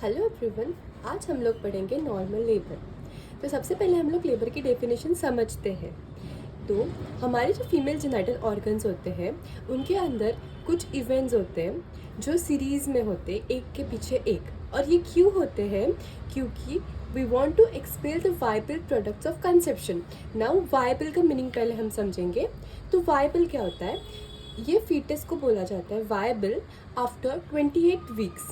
Hello everyone. आज हम लोग पढ़ेंगे नॉर्मल लेबर। तो सबसे पहले हम लोग लेबर की डेफिनेशन समझते हैं। तो हमारे जो फीमेल जेनिटल ऑर्गन्स होते हैं उनके अंदर कुछ इवेंट्स होते हैं जो सीरीज़ में होते हैं, एक के पीछे एक। और ये क्यों होते हैं? क्योंकि we want to expel the viable products of conception. Now viable का मीनिंग पहले हम समझेंगे। तो वायबल क्या होता है? ये फीटस को बोला जाता है वायबल आफ्टर 28 वीक्स।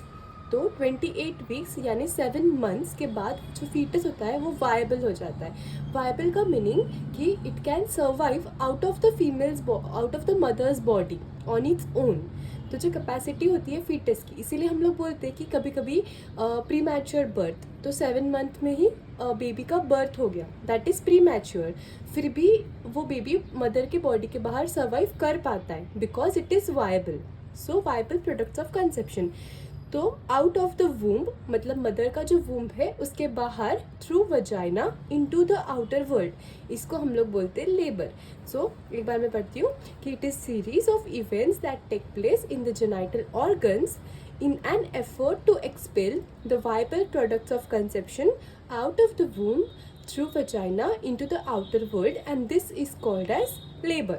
तो 28 वीक्स यानी 7 मंथ्स के बाद जो फीटस होता है वो वायबल हो जाता है। वायबल का मीनिंग कि it can survive out of the mother's body on its own. तो जो कैपेसिटी होती है फीटस की, इसीलिए हम लोग बोलते हैं कि कभी कभी प्री मैच्योर बर्थ, तो 7 मंथ में ही बेबी का बर्थ हो गया, दैट इज़ प्री मैच्योर। फिर भी वो बेबी मदर के बॉडी के बाहर सर्वाइव कर पाता है because it is viable. So viable products of conception. तो आउट ऑफ द वूम्ब मतलब मदर का जो वूम्ब है उसके बाहर through vagina into the outer world, इसको हम लोग बोलते हैं लेबर। सो एक बार मैं पढ़ती हूँ कि it is series of events that take place in the genital organs in an effort to expel the viable products of conception out of the womb through vagina into the outer world, and this is called as labor.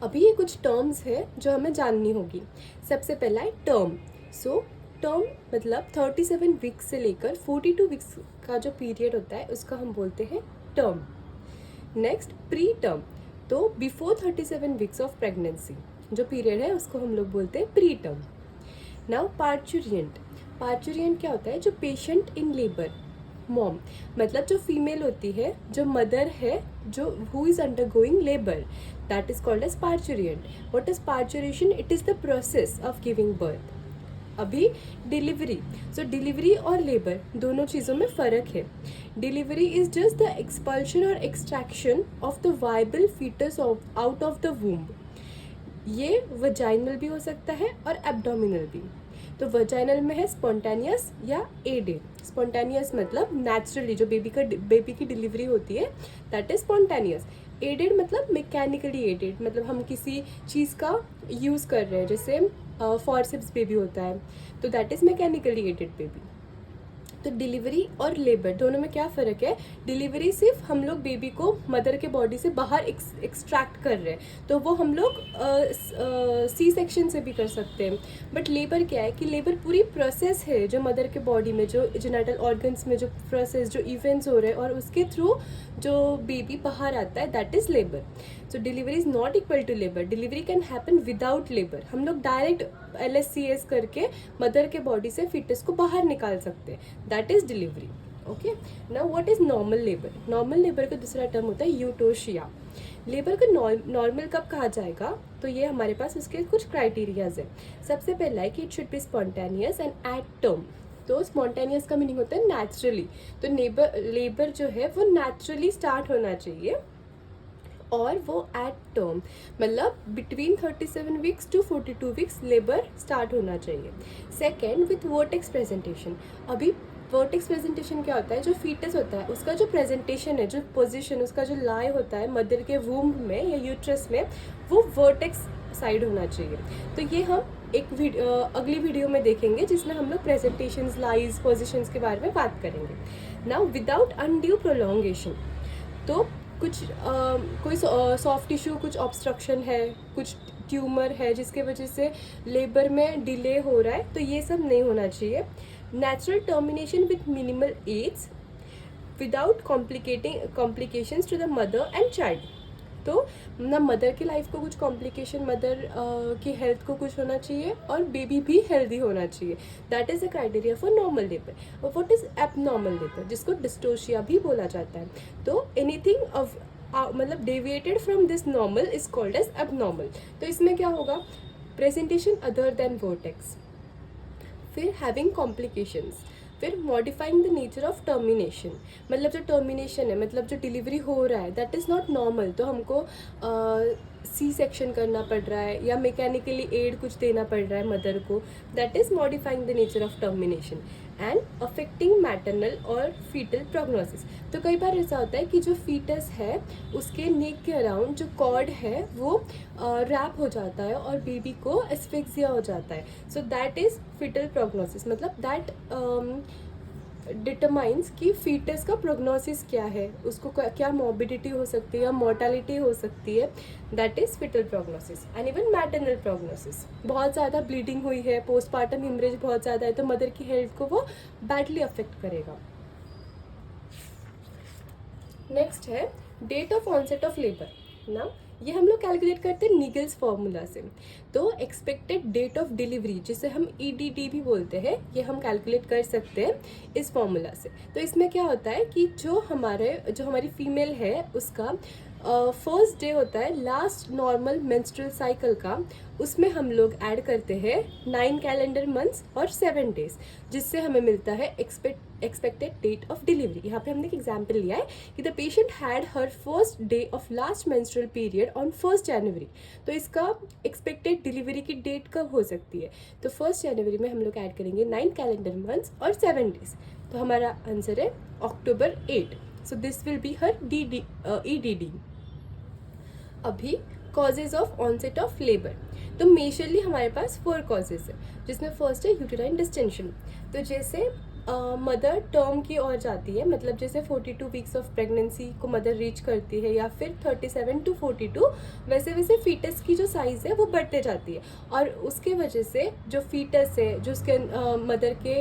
अभी ये कुछ terms है जो हमें जाननी होगी। सबसे पहला है टर्म। सो टर्म मतलब 37 वीक्स से लेकर 42 वीक्स का जो पीरियड होता है उसका हम बोलते हैं टर्म। नेक्स्ट प्री टर्म, तो बिफोर 37 वीक्स ऑफ प्रेगनेंसी जो पीरियड है उसको हम लोग बोलते हैं प्री टर्म। नाउ पार्चुरियंट। पार्चुरियंट क्या होता है? जो पेशेंट इन लेबर, मॉम मतलब जो फीमेल होती है, जो मदर है, जो who is undergoing labour, that is called as parturient. What is parturition? It is the process of giving birth. अभी डिलीवरी, सो डिलीवरी और लेबर दोनों चीज़ों में फ़र्क है। Delivery is just the expulsion और extraction of the viable fetus out of the womb. ये vaginal भी हो सकता है और एब्डोमिनल भी। तो वजाइनल में है स्पॉन्टेनियस या एडेड। स्पॉन्टेनियस मतलब नेचुरली जो बेबी की डिलीवरी होती है, दैट इज स्पॉन्टेनियस। एडेड मतलब मैकेनिकली एडेड, मतलब हम किसी चीज़ का यूज़ कर रहे हैं, जैसे फॉरसेप्स बेबी होता है, तो that is mechanically aided baby. तो डिलीवरी और लेबर दोनों में क्या फ़र्क है? डिलीवरी सिर्फ हम लोग बेबी को मदर के बॉडी से बाहर एक्सट्रैक्ट कर रहे हैं, तो वो हम लोग सी सेक्शन से भी कर सकते हैं। बट लेबर क्या है कि लेबर पूरी प्रोसेस है जो मदर के बॉडी में, जो जेनिटल ऑर्गन्स में जो प्रोसेस, जो इवेंट्स हो रहे हैं और उसके थ्रू जो बेबी बाहर आता है, that is labour. So delivery is not equal to labour. Delivery can happen without labour. हम लोग डायरेक्ट LSCS करके मदर के बॉडी से फिटस को बाहर निकाल सकते हैं, that is delivery. Okay, now what is normal labour? Normal labour का दूसरा टर्म होता है यूटोशिया। लेबर को नॉर्मल कब कहा जाएगा? तो ये हमारे पास उसके कुछ क्राइटेरियाज है। सबसे पहला है कि it should be spontaneous and at term. तो स्पॉन्टेनियस का मीनिंग होता है नेचुरली। तो लेबर जो है वो नेचुरली स्टार्ट होना चाहिए और वो एट टर्म मतलब between 37 weeks to 42 weeks labour start होना चाहिए। Second, with vertex presentation. अभी वर्टेक्स प्रेजेंटेशन क्या होता है? जो फीटस होता है उसका जो प्रेजेंटेशन है, जो पोजीशन, उसका जो लाई होता है मदर के वूम्ब में या यूट्रस में, वो वर्टेक्स साइड होना चाहिए। तो ये हम एक अगली वीडियो में देखेंगे जिसमें हम लोग प्रेजेंटेशंस, लाइज, पोजीशंस के बारे में बात करेंगे। नाउ विदाउट अनड्यू प्रोलॉन्गेशन, तो कुछ कोई सॉफ्ट टिश्यू, कुछ ऑब्स्ट्रक्शन है, कुछ ट्यूमर है जिसके वजह से लेबर में डिले हो रहा है, तो ये सब नहीं होना चाहिए। Natural termination with minimal aids without complications to the mother and child. तो ना मदर की लाइफ को कुछ कॉम्प्लिकेशन, मदर की हेल्थ को कुछ होना चाहिए और बेबी भी हेल्दी होना चाहिए, that is the criteria for normal labour. और व्हाट इज़ एबनॉर्मल लेबर, जिसको डिस्टोशिया भी बोला जाता है। तो एनीथिंग ऑफ मतलब deviated from this normal is called as abnormal. तो इसमें क्या होगा? प्रेजेंटेशन अदर देन वर्टेक्स, फिर हैविंग कॉम्प्लिकेशंस, फिर modifying the nature of termination. मतलब जो टर्मिनेशन है, मतलब जो डिलीवरी हो रहा है, दैट इज़ नॉट नॉर्मल, तो हमको सी सेक्शन करना पड़ रहा है या मैकेनिकली एड कुछ देना पड़ रहा है मदर को, that is modifying the nature of termination. And affecting maternal और फीटल प्रोग्नोसिस। तो कई बार ऐसा होता है कि जो फीटस है उसके नेक के अराउंड जो कॉर्ड है वो रैप हो जाता है और बेबी को एस्फिक्सिया हो जाता है। So that is fetal prognosis, मतलब दैट डिटरमाइंस कि फीटस का प्रोग्नोसिस क्या है, उसको क्या मॉर्बिडिटी हो सकती है या मोर्टालिटी हो सकती है। That is fetal prognosis and even maternal prognosis. बहुत ज़्यादा ब्लीडिंग हुई है, पोस्टपार्टम हिमरेज बहुत ज़्यादा है, तो मदर की हेल्थ को वो बैडली अफेक्ट करेगा। नेक्स्ट है date of onset of labour ना, ये हम लोग कैलकुलेट करते हैं नीगल्स फॉर्मूला से। तो एक्सपेक्टेड डेट ऑफ डिलीवरी, जिसे हम EDD भी बोलते हैं, ये हम कैलकुलेट कर सकते हैं इस फॉर्मूला से। तो इसमें क्या होता है कि जो हमारी फीमेल है उसका फर्स्ट डे होता है लास्ट नॉर्मल मेंस्ट्रुअल साइकिल का, उसमें हम लोग ऐड करते हैं 9 कैलेंडर मंथ्स और 7 डेज, जिससे हमें मिलता है एक्सपेक्टेड डेट ऑफ डिलीवरी। यहाँ पे हमने एक एग्जाम्पल लिया है कि the patient had her first day of last menstrual period on 1 जनवरी। तो इसका एक्सपेक्टेड डिलीवरी की डेट कब हो सकती है? तो 1 जनवरी में हम लोग ऐड करेंगे 9 कैलेंडर मंथ्स और 7 डेज, तो हमारा आंसर है October 8। So this will be her EDD। अभी causes of onset of labour, तो मेजरली हमारे पास 4 कॉजेज है, जिसमें फर्स्ट है यूटेराइन डिस्टेंशन। तो जैसे मदर टर्म की ओर जाती है, मतलब जैसे 42 वीक्स ऑफ प्रेगनेंसी को मदर रीच करती है या फिर 37 to 42, वैसे वैसे फीटस की जो साइज़ है वो बढ़ते जाती है, और उसके वजह से जो फीटस है, जो उसके मदर के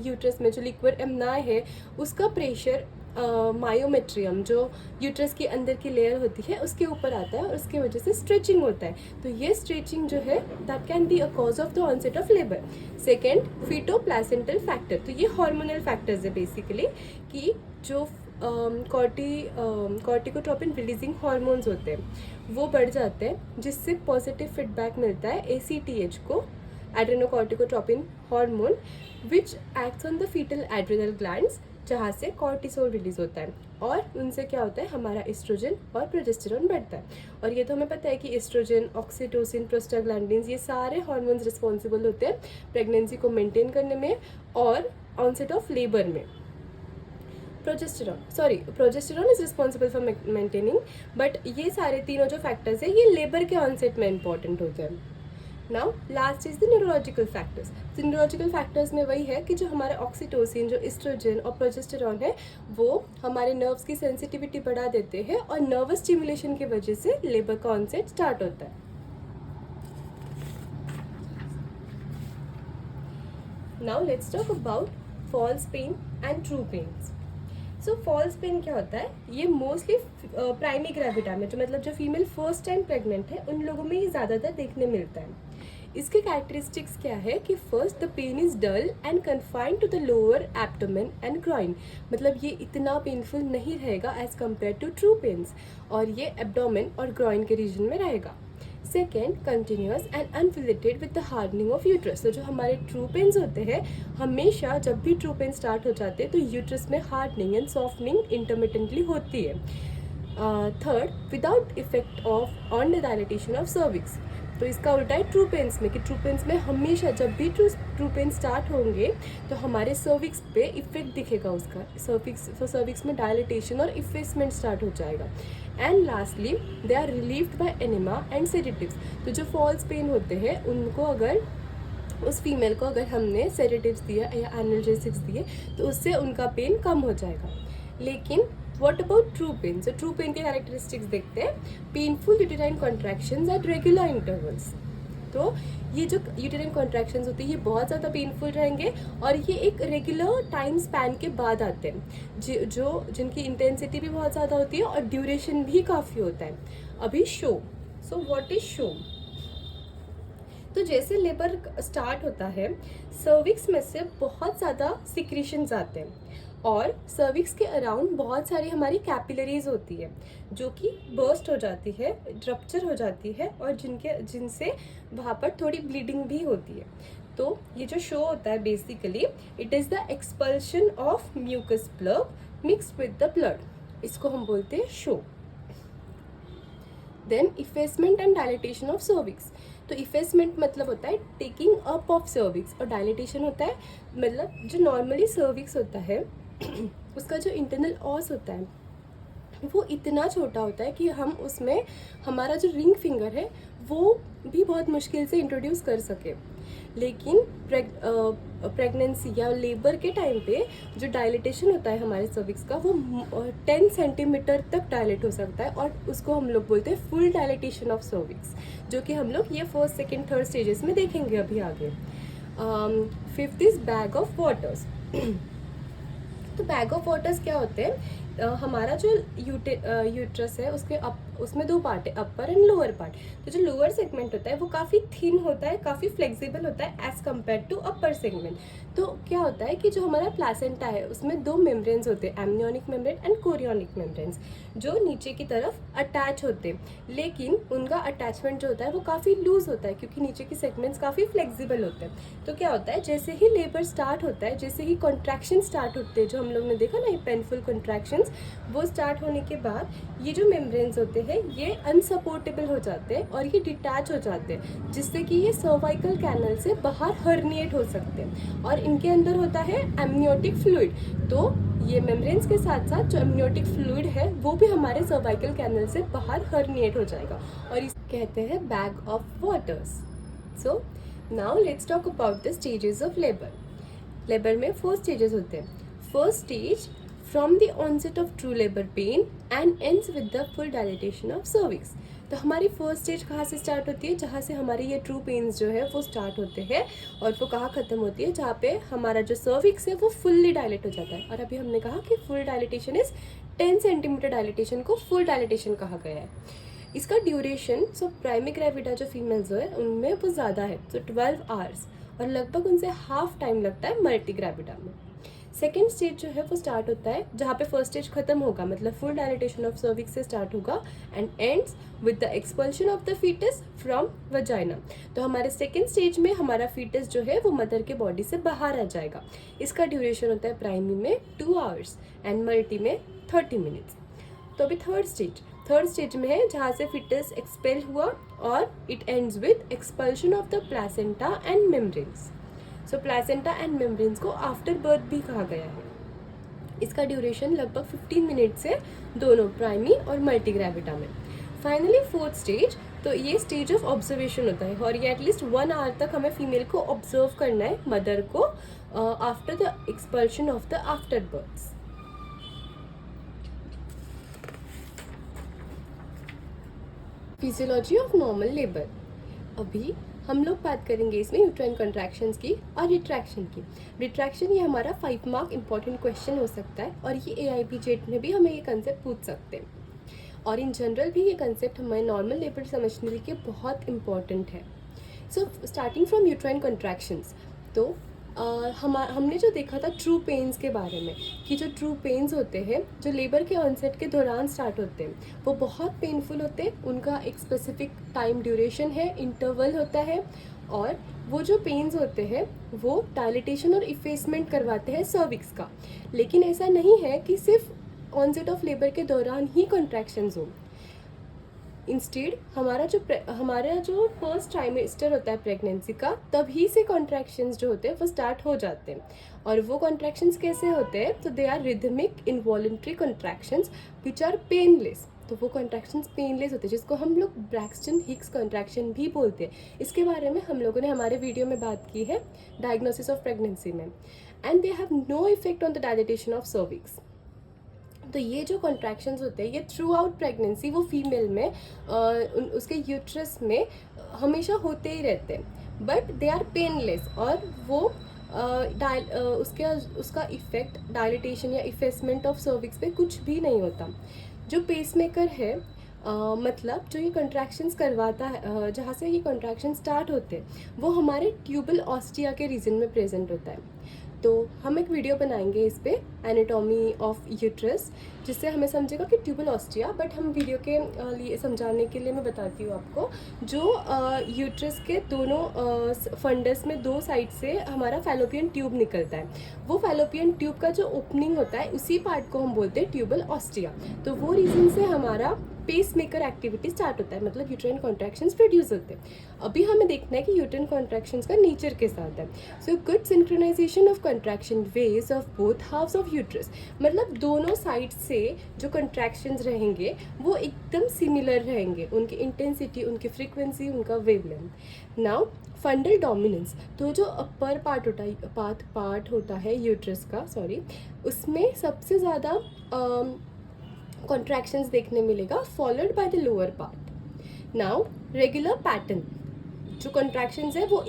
यूट्रस में जो लिक्विड एमनाई है, उसका प्रेशर मायोमेट्रियम जो यूट्रस के अंदर की लेयर होती है उसके ऊपर आता है, और उसके वजह से स्ट्रेचिंग होता है। तो ये स्ट्रेचिंग जो है that can be a cause of the onset of labour. Second, feto placental factor, तो ये हार्मोनल फैक्टर्स है बेसिकली, कि जो कॉर्टिकोट्रोपिन रिलीजिंग हार्मोन्स होते हैं वो बढ़ जाते हैं, जिससे पॉजिटिव फीडबैक मिलता है ACTH को, adrenocorticotropin hormone, which acts on the fetal adrenal glands, जहाँ से कॉर्टिसोल रिलीज होता है, और उनसे क्या होता है हमारा एस्ट्रोजन और प्रोजेस्टेरॉन बढ़ता है। और ये तो हमें पता है कि एस्ट्रोजन, ऑक्सीटोसिन, प्रोस्टाग्लैंडिन्स, ये सारे हार्मोन्स रिस्पॉन्सिबल होते हैं प्रेगनेंसी को मेंटेन करने में और ऑनसेट ऑफ लेबर में। Progesterone is responsible for maintaining, but ये सारे तीनों जो फैक्टर्स है ये लेबर के ऑनसेट में इंपॉर्टेंट होते हैं। Now last is the neurological factors. तो न्यूरोलॉजिकल फैक्टर्स में वही है कि जो हमारा ऑक्सीटोसिन, जो एस्ट्रोजन और प्रोजेस्टेरॉन है, वो हमारे नर्व्स की सेंसिटिविटी बढ़ा देते हैं, और नर्वस स्टिमुलेशन की वजह से लेबर का ऑनसेट स्टार्ट होता है। Now let's talk about false pain and true pains. So false pain क्या होता है? ये मोस्टली प्राइमी ग्रेविटा में, जो मतलब जो फीमेल फर्स्ट टाइम प्रेग्नेंट है, उन लोगों में ही ज़्यादातर देखने मिलता है। इसके कैरेक्टरिस्टिक्स क्या है कि first the pain is dull and confined to the lower abdomen and groin, मतलब ये इतना पेनफुल नहीं रहेगा as compare to true pains, और ये एब्डोमेन और ग्रॉइन के रीजन में रहेगा। Second, continuous and unrelated with the hardening of uterus. तो जो हमारे ट्रू पेन्स होते हैं, हमेशा जब भी ट्रू पेन स्टार्ट हो जाते हैं तो यूट्रस में हार्डनिंग एंड सॉफ्टनिंग इंटरमिटेंटली होती है। Third, without effect of on the dilatation of cervix. तो इसका उल्टा है ट्रू पेन्स में, कि ट्रू पेन्स में हमेशा जब भी ट्रू पेन स्टार्ट होंगे तो हमारे सर्विक्स पे इफेक्ट दिखेगा उसका, सर्विक्स में डायलेटेशन और इफेसमेंट स्टार्ट हो जाएगा। And lastly, they are relieved by enema and sedatives. तो जो फॉल्स पेन होते हैं उनको अगर उस फीमेल को अगर हमने सेडेटिव्स दिया या एनाल्जेसिक्स दिए तो उससे उनका पेन कम हो जाएगा। लेकिन what about true pain? So true pain के कैरेक्टरिस्टिक्स देखते हैं। Painful uterine contractions at regular intervals. तो ये जो यूटेराइन कॉन्ट्रैक्शंस होती है ये बहुत ज़्यादा पेनफुल रहेंगे, और ये एक रेगुलर टाइम स्पैन के बाद आते हैं, जिनकी इंटेंसिटी भी बहुत ज़्यादा होती है और ड्यूरेशन भी काफ़ी होता है। अभी show, so what is show? तो जैसे लेबर स्टार्ट होता है, सर्विक्स में से बहुत ज़्यादा सिक्रीशंस आते हैं, और सर्विक्स के अराउंड बहुत सारी हमारी कैपिलरीज होती है जो कि बर्स्ट हो जाती है, रप्चर हो जाती है, और जिनसे वहाँ पर थोड़ी ब्लीडिंग भी होती है। तो ये जो शो होता है basically it is the expulsion of mucus plug mixed with the blood, इसको हम बोलते हैं show. Then effacement and dilatation of cervix. तो इफेसमेंट मतलब होता है टेकिंग अप ऑफ सर्विक्स, और डायलिटेशन होता है मतलब जो नॉर्मली सर्विक्स होता है उसका जो इंटरनल ऑस होता है वो इतना छोटा होता है कि हम उसमें हमारा जो रिंग फिंगर है वो भी बहुत मुश्किल से इंट्रोड्यूस कर सके। लेकिन प्रेगनेंसी या लेबर के टाइम पे जो डायलिटेशन होता है हमारे सर्विक्स का वो 10 सेंटीमीटर तक डायलेट हो सकता है, और उसको हम लोग बोलते हैं फुल डायलिटेशन ऑफ सर्विक्स, जो कि हम लोग ये फर्स्ट सेकेंड थर्ड स्टेजेस में देखेंगे अभी आगे। Fifth is bag of waters. तो बैग ऑफ वाटर्स क्या होते हैं? हमारा जो यूट्रस है उसमें दो पार्ट है, अपर एंड लोअर पार्ट। तो जो लोअर सेगमेंट होता है वो काफ़ी थिन होता है, काफ़ी फ्लेक्सिबल होता है as compare to upper segment. तो क्या होता है कि जो हमारा प्लासेंटा है उसमें दो मेम्ब्रेन्स होते हैं, एमनियोनिक मेम्ब्रेन एंड कोरियोनिक मेम्ब्रेन्स, जो नीचे की तरफ अटैच होते हैं, लेकिन उनका अटैचमेंट जो होता है वो काफ़ी लूज होता है क्योंकि नीचे की सेगमेंट्स काफ़ी फ्लेक्सिबल होते हैं। तो क्या होता है, जैसे ही लेबर स्टार्ट होता है, जैसे ही कॉन्ट्रैक्शन स्टार्ट होते हैं, जो हम लोग ने देखा ना ये पेनफुल कॉन्ट्रैक्शंस, वो स्टार्ट होने के बाद ये जो मेम्ब्रेन्स होते हैं ये अनसपोर्टेबल हो जाते हैं और ये डिटैच हो जाते हैं, जिससे कि ये सर्वाइकल कैनल से बाहर हर्निएट हो सकते हैं, और इनके अंदर होता है एमनियोटिक फ्लूइड। तो ये मेम्ब्रेन्स के साथ साथ जो एमनियोटिक फ्लूइड है वो भी हमारे सर्वाइकल कैनल से बाहर हर्निएट हो जाएगा, और इसे कहते हैं bag of waters. So now let's talk about the stages of labour. Labour में 4 स्टेजेस होते हैं। First stage from the onset of true labour pain and ends with the full dilatation of cervix. तो हमारी first stage कहाँ से start होती है? जहाँ से हमारे ये ट्रू पेन्स जो है वो स्टार्ट होते हैं, और वो कहाँ ख़त्म होती है? जहाँ पे हमारा जो सर्विक्स है वो फुल्ली डायलेट हो जाता है। और अभी हमने कहा कि full dilatation is 10 centimetre dilatation को फुल डायलिटेशन कहा गया है। इसका ड्यूरेशन प्राइमरी ग्रेविडा जो फीमेल्स है उनमें वो ज़्यादा है, 12 आवर्स, और लगभग उनसे हाफ टाइम लगता है मल्टी ग्रेविडा में। सेकेंड स्टेज जो है वो स्टार्ट होता है जहाँ पे फर्स्ट स्टेज खत्म होगा, मतलब फुल डायलिटेशन ऑफ सर्विक्स से स्टार्ट होगा, and ends with the expulsion of the fetus from vagina. तो हमारे सेकेंड स्टेज में हमारा फीटस जो है वो मदर के बॉडी से बाहर आ जाएगा। इसका ड्यूरेशन होता है प्राइमरी में 2 आवर्स एंड मल्टी में 30 मिनट्स। तो अभी थर्ड स्टेज में है जहाँ से फीटस एक्सपेल हुआ, और it ends with expulsion of the placenta and membranes. So placenta and membranes को आफ्टर बर्थ भी कहा गया है। इसका ड्यूरेशन लगभग 15 मिनट से दोनों प्राइमरी और मल्टी ग्रेविडा में। फाइनली फोर्थ स्टेज, तो ये स्टेज ऑफ ऑब्जर्वेशन होता है, और ये एटलीस्ट 1 आवर तक हमें फीमेल को ऑब्जर्व करना है, मदर को, after the expulsion of the afterbirths. Physiology of normal labour. अभी हम लोग बात करेंगे इसमें यूट्राइन कॉन्ट्रैक्शंस की और रिट्रैक्शन की। रिट्रैक्शन ये हमारा 5 मार्क इंपॉर्टेंट क्वेश्चन हो सकता है, और ये AIP जेट में भी हमें ये कंसेप्ट पूछ सकते हैं, और इन जनरल भी ये कंसेप्ट हमें नॉर्मल लेबर समझने के लिए बहुत इंपॉर्टेंट है। So starting from uterine contractions, तो हमने जो देखा था ट्रू पेन्स के बारे में, कि जो ट्रू पेन्स होते हैं जो लेबर के ऑनसेट के दौरान स्टार्ट होते हैं वो बहुत पेनफुल होते हैं, उनका एक स्पेसिफिक टाइम ड्यूरेशन है, इंटरवल होता है, और वो जो पेन्स होते हैं वो डायलिटेशन और इफेसमेंट करवाते हैं सर्विक्स का। लेकिन ऐसा नहीं है कि सिर्फ ऑनसेट ऑफ लेबर के दौरान ही कॉन्ट्रैक्शंस हो। इंस्टेड हमारा जो फर्स्ट ट्राइमेस्टर होता है प्रेगनेंसी का, तभी से कॉन्ट्रैक्शंस जो होते हैं वो स्टार्ट हो जाते हैं। और वो कॉन्ट्रैक्शंस कैसे होते हैं? तो they are rhythmic involuntary contractions which are painless. तो वो कॉन्ट्रैक्शंस पेनलेस होते हैं, जिसको हम लोग ब्रैक्सटन हिक्स कॉन्ट्रैक्शन भी बोलते हैं। इसके बारे में हम लोगों ने हमारे वीडियो में बात की है, डायग्नोसिस ऑफ प्रेगनेंसी में। And they have no effect on the dilatation of cervix. तो ये जो कॉन्ट्रैक्शंस होते हैं ये थ्रू आउट प्रेगनेंसी वो फीमेल में उसके यूट्रस में हमेशा होते ही रहते हैं, बट दे आर पेनलेस, और वो उसका इफेक्ट डायलिटेशन या इफेसमेंट ऑफ सर्विक्स पे कुछ भी नहीं होता। जो पेसमेकर है, मतलब जो ये कॉन्ट्रैक्शंस करवाता है, जहाँ से ये कॉन्ट्रैक्शन स्टार्ट होते हैं, वो हमारे ट्यूबल ऑस्टिया के रीजन में प्रेजेंट होता है। तो हम एक वीडियो बनाएंगे इस पे, एनाटॉमी ऑफ यूट्रस, जिससे हमें समझेगा कि ट्यूबल ऑस्टिया, बट हम वीडियो के लिए समझाने के लिए मैं बताती हूँ आपको, जो यूट्रस के दोनों फंडस में 2 साइड से हमारा फैलोपियन ट्यूब निकलता है, वो फैलोपियन ट्यूब का जो ओपनिंग होता है उसी पार्ट को हम बोलते हैं ट्यूबल ऑस्टिया। तो वो रीज़न से हमारा पेस मेकर एक्टिविटी स्टार्ट होता है, मतलब यूट्राइन कॉन्ट्रैक्शंस प्रोड्यूस होते हैं। अभी हमें देखना है कि यूट्राइन कॉन्ट्रैक्शंस का नेचर के साथ है। So good synchronisation of contraction waves of both halves of uterus, मतलब दोनों साइड से जो कॉन्ट्रैक्शंस रहेंगे वो एकदम सिमिलर रहेंगे, उनकी इंटेंसिटी, उनकी फ्रीक्वेंसी, उनका वेवलेंथ। नाउ फंडल डोमिनेंस, तो जो अपर पार्ट होता है यूट्रस का, उसमें सबसे ज़्यादा कॉन्ट्रैक्शंस देखने मिलेगा, followed by the lower part. Now regular pattern, जो कॉन्ट्रैक्शंस है वो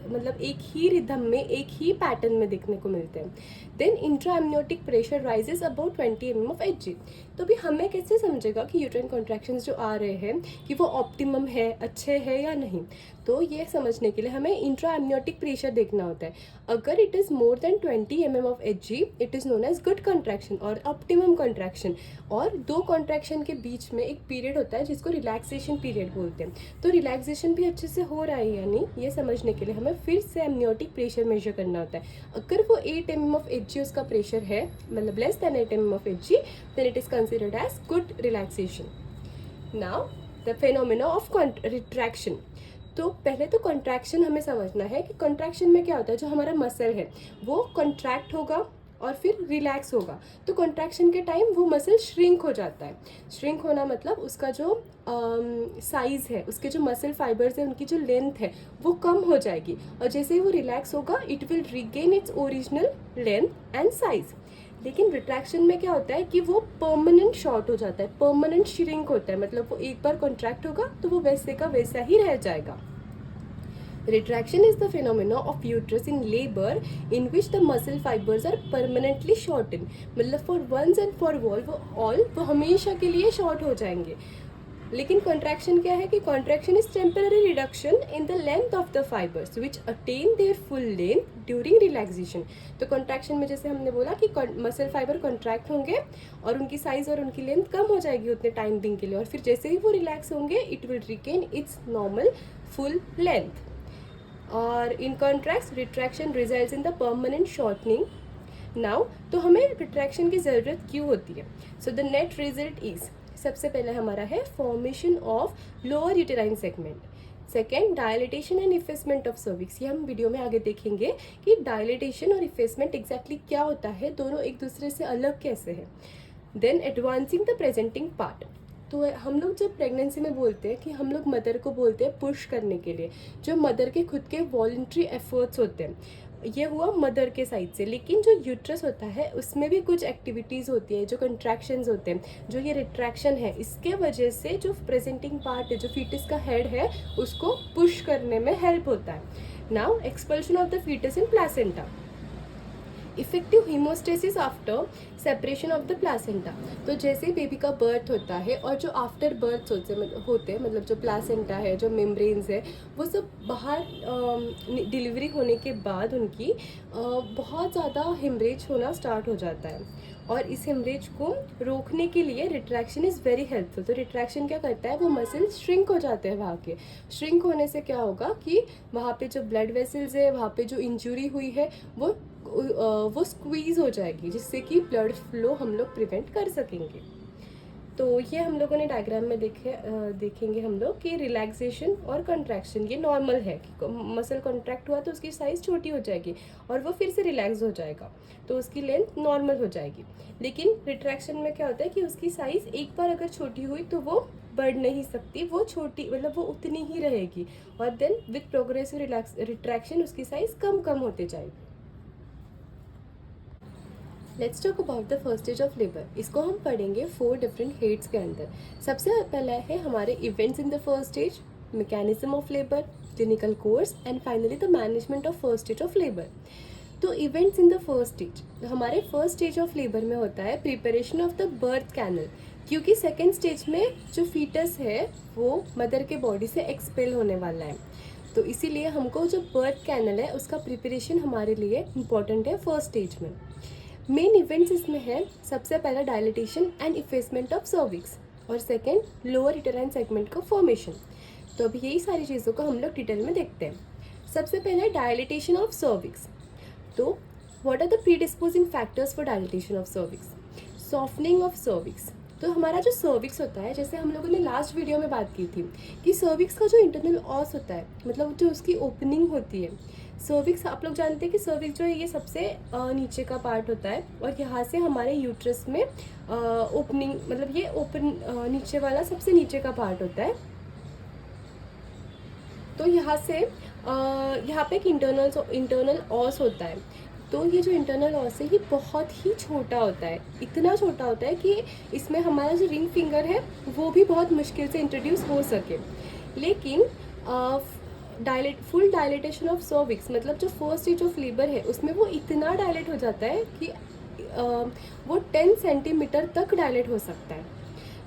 मतलब एक ही रिदम में, एक ही पैटर्न में देखने को मिलते हैं। Then intra amniotic pressure rises about 20 mm of Hg। तो भी हमें कैसे समझेगा कि यूट्राइन कॉन्ट्रैक्शंस जो आ रहे हैं कि वो ऑप्टिमम है, अच्छे है या नहीं? तो ये समझने के लिए हमें इंट्रा एमनियोटिक प्रेशर देखना होता है। अगर it is more than 20 mm of Hg, it is known as good contraction और ऑप्टिमम कॉन्ट्रैक्शन। और दो कॉन्ट्रैक्शन के बीच में एक पीरियड होता है जिसको रिलैक्सेशन पीरियड बोलते हैं। तो रिलैक्सेशन भी अच्छे से हो रहा है या नहीं, ये समझने के लिए हमें फिर से एमनियोटिक प्रेशर मेजर करना होता है। अगर वो 8 mm ऑफ Hg उसका प्रेशर है, मतलब less than 8 mm of Hg, then it is considered as good relaxation. Now the phenomena of retraction. तो पहले तो कॉन्ट्रैक्शन हमें समझना है कि कॉन्ट्रैक्शन में क्या होता है, जो हमारा मसल है वो कॉन्ट्रैक्ट होगा और फिर रिलैक्स होगा। तो कॉन्ट्रैक्शन के टाइम वो मसल श्रिंक हो जाता है। श्रिंक होना मतलब उसका जो साइज़ है, उसके जो मसल फाइबर्स है, उनकी जो लेंथ है वो कम हो जाएगी, और जैसे ही वो रिलैक्स होगा it will regain its original length and size. लेकिन रिट्रैक्शन में क्या होता है कि वो परमानेंट शॉर्ट हो जाता है, परमानेंट श्रिंक होता है, मतलब वो एक बार कॉन्ट्रैक्ट होगा तो वो वैसे का वैसा ही रह जाएगा। Retraction is the phenomena of uterus in labor in which the muscle fibers are permanently shortened, मतलब for once and for all वो हमेशा के लिए शॉर्ट हो जाएंगे। लेकिन कॉन्ट्रैक्शन क्या है कि contraction is temporary reduction in the length of the fibres which attain there full length during relaxation. तो कॉन्ट्रैक्शन में जैसे हमने बोला कि मसल फाइबर कॉन्ट्रैक्ट होंगे और उनकी साइज और उनकी लेंथ कम हो जाएगी उतने टाइम बिंग के लिए, और फिर जैसे ही वो रिलैक्स होंगे it will regain its normal full length. और इन contract retraction results in the permanent shortening. Now तो हमें रिट्रैक्शन की ज़रूरत क्यों होती है? So the net result is, सबसे पहले हमारा है formation of lower uterine segment. Second, dilatation and effacement of cervix. ये हम वीडियो में आगे देखेंगे कि डायलिटेशन और इफेसमेंट एग्जैक्टली क्या होता है, दोनों एक दूसरे से अलग कैसे है। Then advancing the presenting part. तो हम लोग जब प्रेगनेंसी में बोलते हैं कि हम लोग मदर को बोलते हैं पुश करने के लिए, जो मदर के खुद के वॉलंटरी एफर्ट्स होते हैं, ये हुआ मदर के साइड से। लेकिन जो यूट्रस होता है उसमें भी कुछ एक्टिविटीज़ होती है, जो कंट्रैक्शंस होते हैं, जो ये रिट्रैक्शन है, इसके वजह से जो प्रेजेंटिंग पार्ट है, जो फीटस का हेड है, उसको पुश करने में हेल्प होता है। Now expulsion of the fetus in placenta. Effective haemostasis after separation of the placenta. तो जैसे बेबी का बर्थ होता है और जो आफ्टर बर्थ होते हैं, मतलब जो प्लासेंटा है, जो मेम्ब्रेन्स है, वो सब बाहर डिलीवरी होने के बाद उनकी बहुत ज़्यादा हेमरेज होना स्टार्ट हो जाता है, और इस हेमरेज को रोकने के लिए रिट्रैक्शन इज़ वेरी हेल्पफुल। तो रिट्रैक्शन क्या करता है, वो मसल श्रिंक हो जाते हैं वहाँ के। श्रिंक होने से क्या होगा कि वहाँ पे जो ब्लड वेसल्स है, वहाँ पे जो इंजरी हुई है वो स्क्वीज़ हो जाएगी, जिससे कि ब्लड फ्लो हम लोग प्रिवेंट कर सकेंगे। तो ये हम लोगों ने डायग्राम में देखेंगे हम लोग कि रिलैक्सेशन और कंट्रैक्शन ये नॉर्मल है कि मसल कॉन्ट्रैक्ट हुआ तो उसकी साइज़ छोटी हो जाएगी और वो फिर से रिलैक्स हो जाएगा, तो उसकी लेंथ नॉर्मल हो जाएगी। लेकिन रिट्रैक्शन में क्या होता है कि उसकी साइज़ एक बार अगर छोटी हुई तो वो बढ़ नहीं सकती, वो छोटी मतलब वो उतनी ही रहेगी, और देन विथ प्रोग्रेसिव रिट्रैक्शन उसकी साइज़ कम होते जाएगी। Let's talk about the first stage of labour. इसको हम पढ़ेंगे 4 डिफरेंट हेड्स के अंदर। सबसे पहला है हमारे events in the first stage, mechanism of labour, clinical course and finally the management of first stage of labour. तो events in the first stage, हमारे फर्स्ट स्टेज ऑफ लेबर में होता है preparation of the birth canal, क्योंकि second stage में जो foetus है वो मदर के बॉडी से एक्सपेल होने वाला है, तो इसीलिए हमको जो बर्थ कैनल है उसका प्रिपरेशन हमारे लिए इम्पॉर्टेंट है फर्स्ट स्टेज में। मेन इवेंट्स इसमें है, सबसे पहला dilatation and effacement of cervix, और सेकेंड लोअर यूटेराइन सेगमेंट का फॉर्मेशन। तो अभी यही सारी चीज़ों को हम लोग डिटेल में देखते हैं। सबसे पहले डायलिटेशन ऑफ सर्विक्स। तो what are the predisposing factors for dilatation of cervix? Softening of cervix, तो हमारा जो सर्विक्स होता है, जैसे हम लोगों ने लास्ट वीडियो में बात की थी कि सर्विक्स का जो इंटरनल ऑस होता है, मतलब जो उसकी ओपनिंग होती है, सर्विक्स आप लोग जानते हैं कि सर्विक्स जो है ये सबसे नीचे का पार्ट होता है और यहाँ से हमारे यूट्रस में ओपनिंग, मतलब ये ओपन नीचे वाला सबसे नीचे का पार्ट होता है। तो यहाँ से यहाँ पे एक इंटरनल ऑस होता है। तो ये जो इंटरनल ऑस है ये बहुत ही छोटा होता है, इतना छोटा होता है कि इसमें हमारा जो रिंग फिंगर है वो भी बहुत मुश्किल से इंट्रोड्यूस हो सके। लेकिन फुल डायलेटेशन ऑफ सर्विक्स, मतलब जो फर्स्ट स्टेज ऑफ लेबर है उसमें वो इतना डायलेट हो जाता है कि वो 10 सेंटीमीटर तक डायलेट हो सकता है।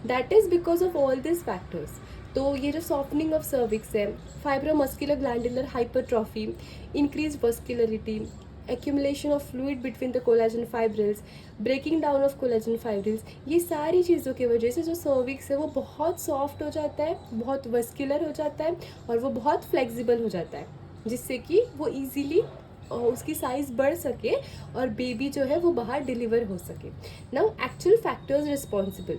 That is because of all this factors. तो ये जो सॉफ्टनिंग ऑफ सर्विक्स है, fibromuscular glandular hypertrophy, increase vascularity, accumulation of fluid between the collagen fibrils, breaking down of collagen fibrils, ये सारी चीज़ों की वजह से जो सर्विक्स है वो बहुत सॉफ्ट हो जाता है, बहुत वस्कुलर हो जाता है और वो बहुत फ्लेक्सिबल हो जाता है, जिससे कि वो इजीली उसकी साइज़ बढ़ सके और बेबी जो है वो बाहर डिलीवर हो सके। नाउ एक्चुअल फैक्टर्स रिस्पॉन्सिबल,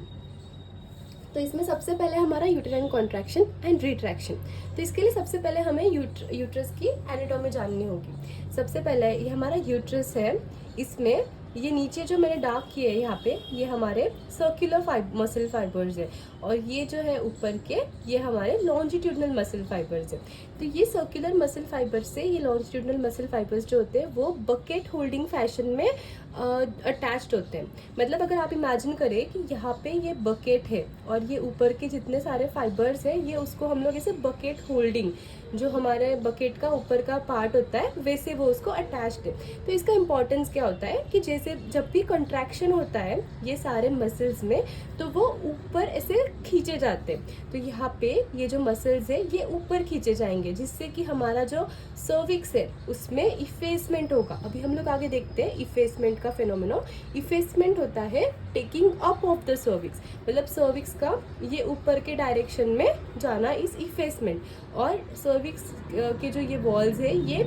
तो इसमें सबसे पहले हमारा यूटेराइन कॉन्ट्रैक्शन एंड रिट्रैक्शन। तो इसके लिए सबसे पहले हमें यूट्रस की एनाटॉमी जाननी होगी। सबसे पहले ये हमारा यूट्रस है, इसमें ये नीचे जो मैंने डार्क किए हैं यहाँ पे, ये हमारे सर्कुलर मसल फाइबर्स है और ये जो है ऊपर के ये हमारे लॉन्जिट्यूडनल मसल फाइबर्स है। तो ये सर्कुलर मसल फाइबर्स से ये लॉन्जिट्यूडनल मसल फाइबर्स जो होते हैं वो बकेट होल्डिंग फैशन में अटैच्ड होते हैं। मतलब अगर आप इमेजिन करें कि यहाँ पे ये बकेट है और ये ऊपर के जितने सारे फाइबर्स हैं ये उसको हम लोग ऐसे बकेट होल्डिंग, जो हमारे बकेट का ऊपर का पार्ट होता है वैसे वो उसको अटैच्ड है। तो इसका इंपॉर्टेंस क्या होता है कि जैसे जब भी कंट्रैक्शन होता है ये सारे मसल्स में तो वो ऊपर ऐसे खींचे जाते हैं। तो यहाँ पे ये जो मसल्स है ये ऊपर खींचे जाएंगे जिससे कि हमारा जो सर्विक्स है उसमें इफेसमेंट होगा। अभी हम लोग आगे देखते हैं इफेसमेंट का फिनोमेना। इफेसमेंट होता है taking up of the cervix, मतलब सर्विक्स का ये ऊपर के डायरेक्शन में जाना इस इफेसमेंट। और सर्विक्स के जो ये वॉल्स है ये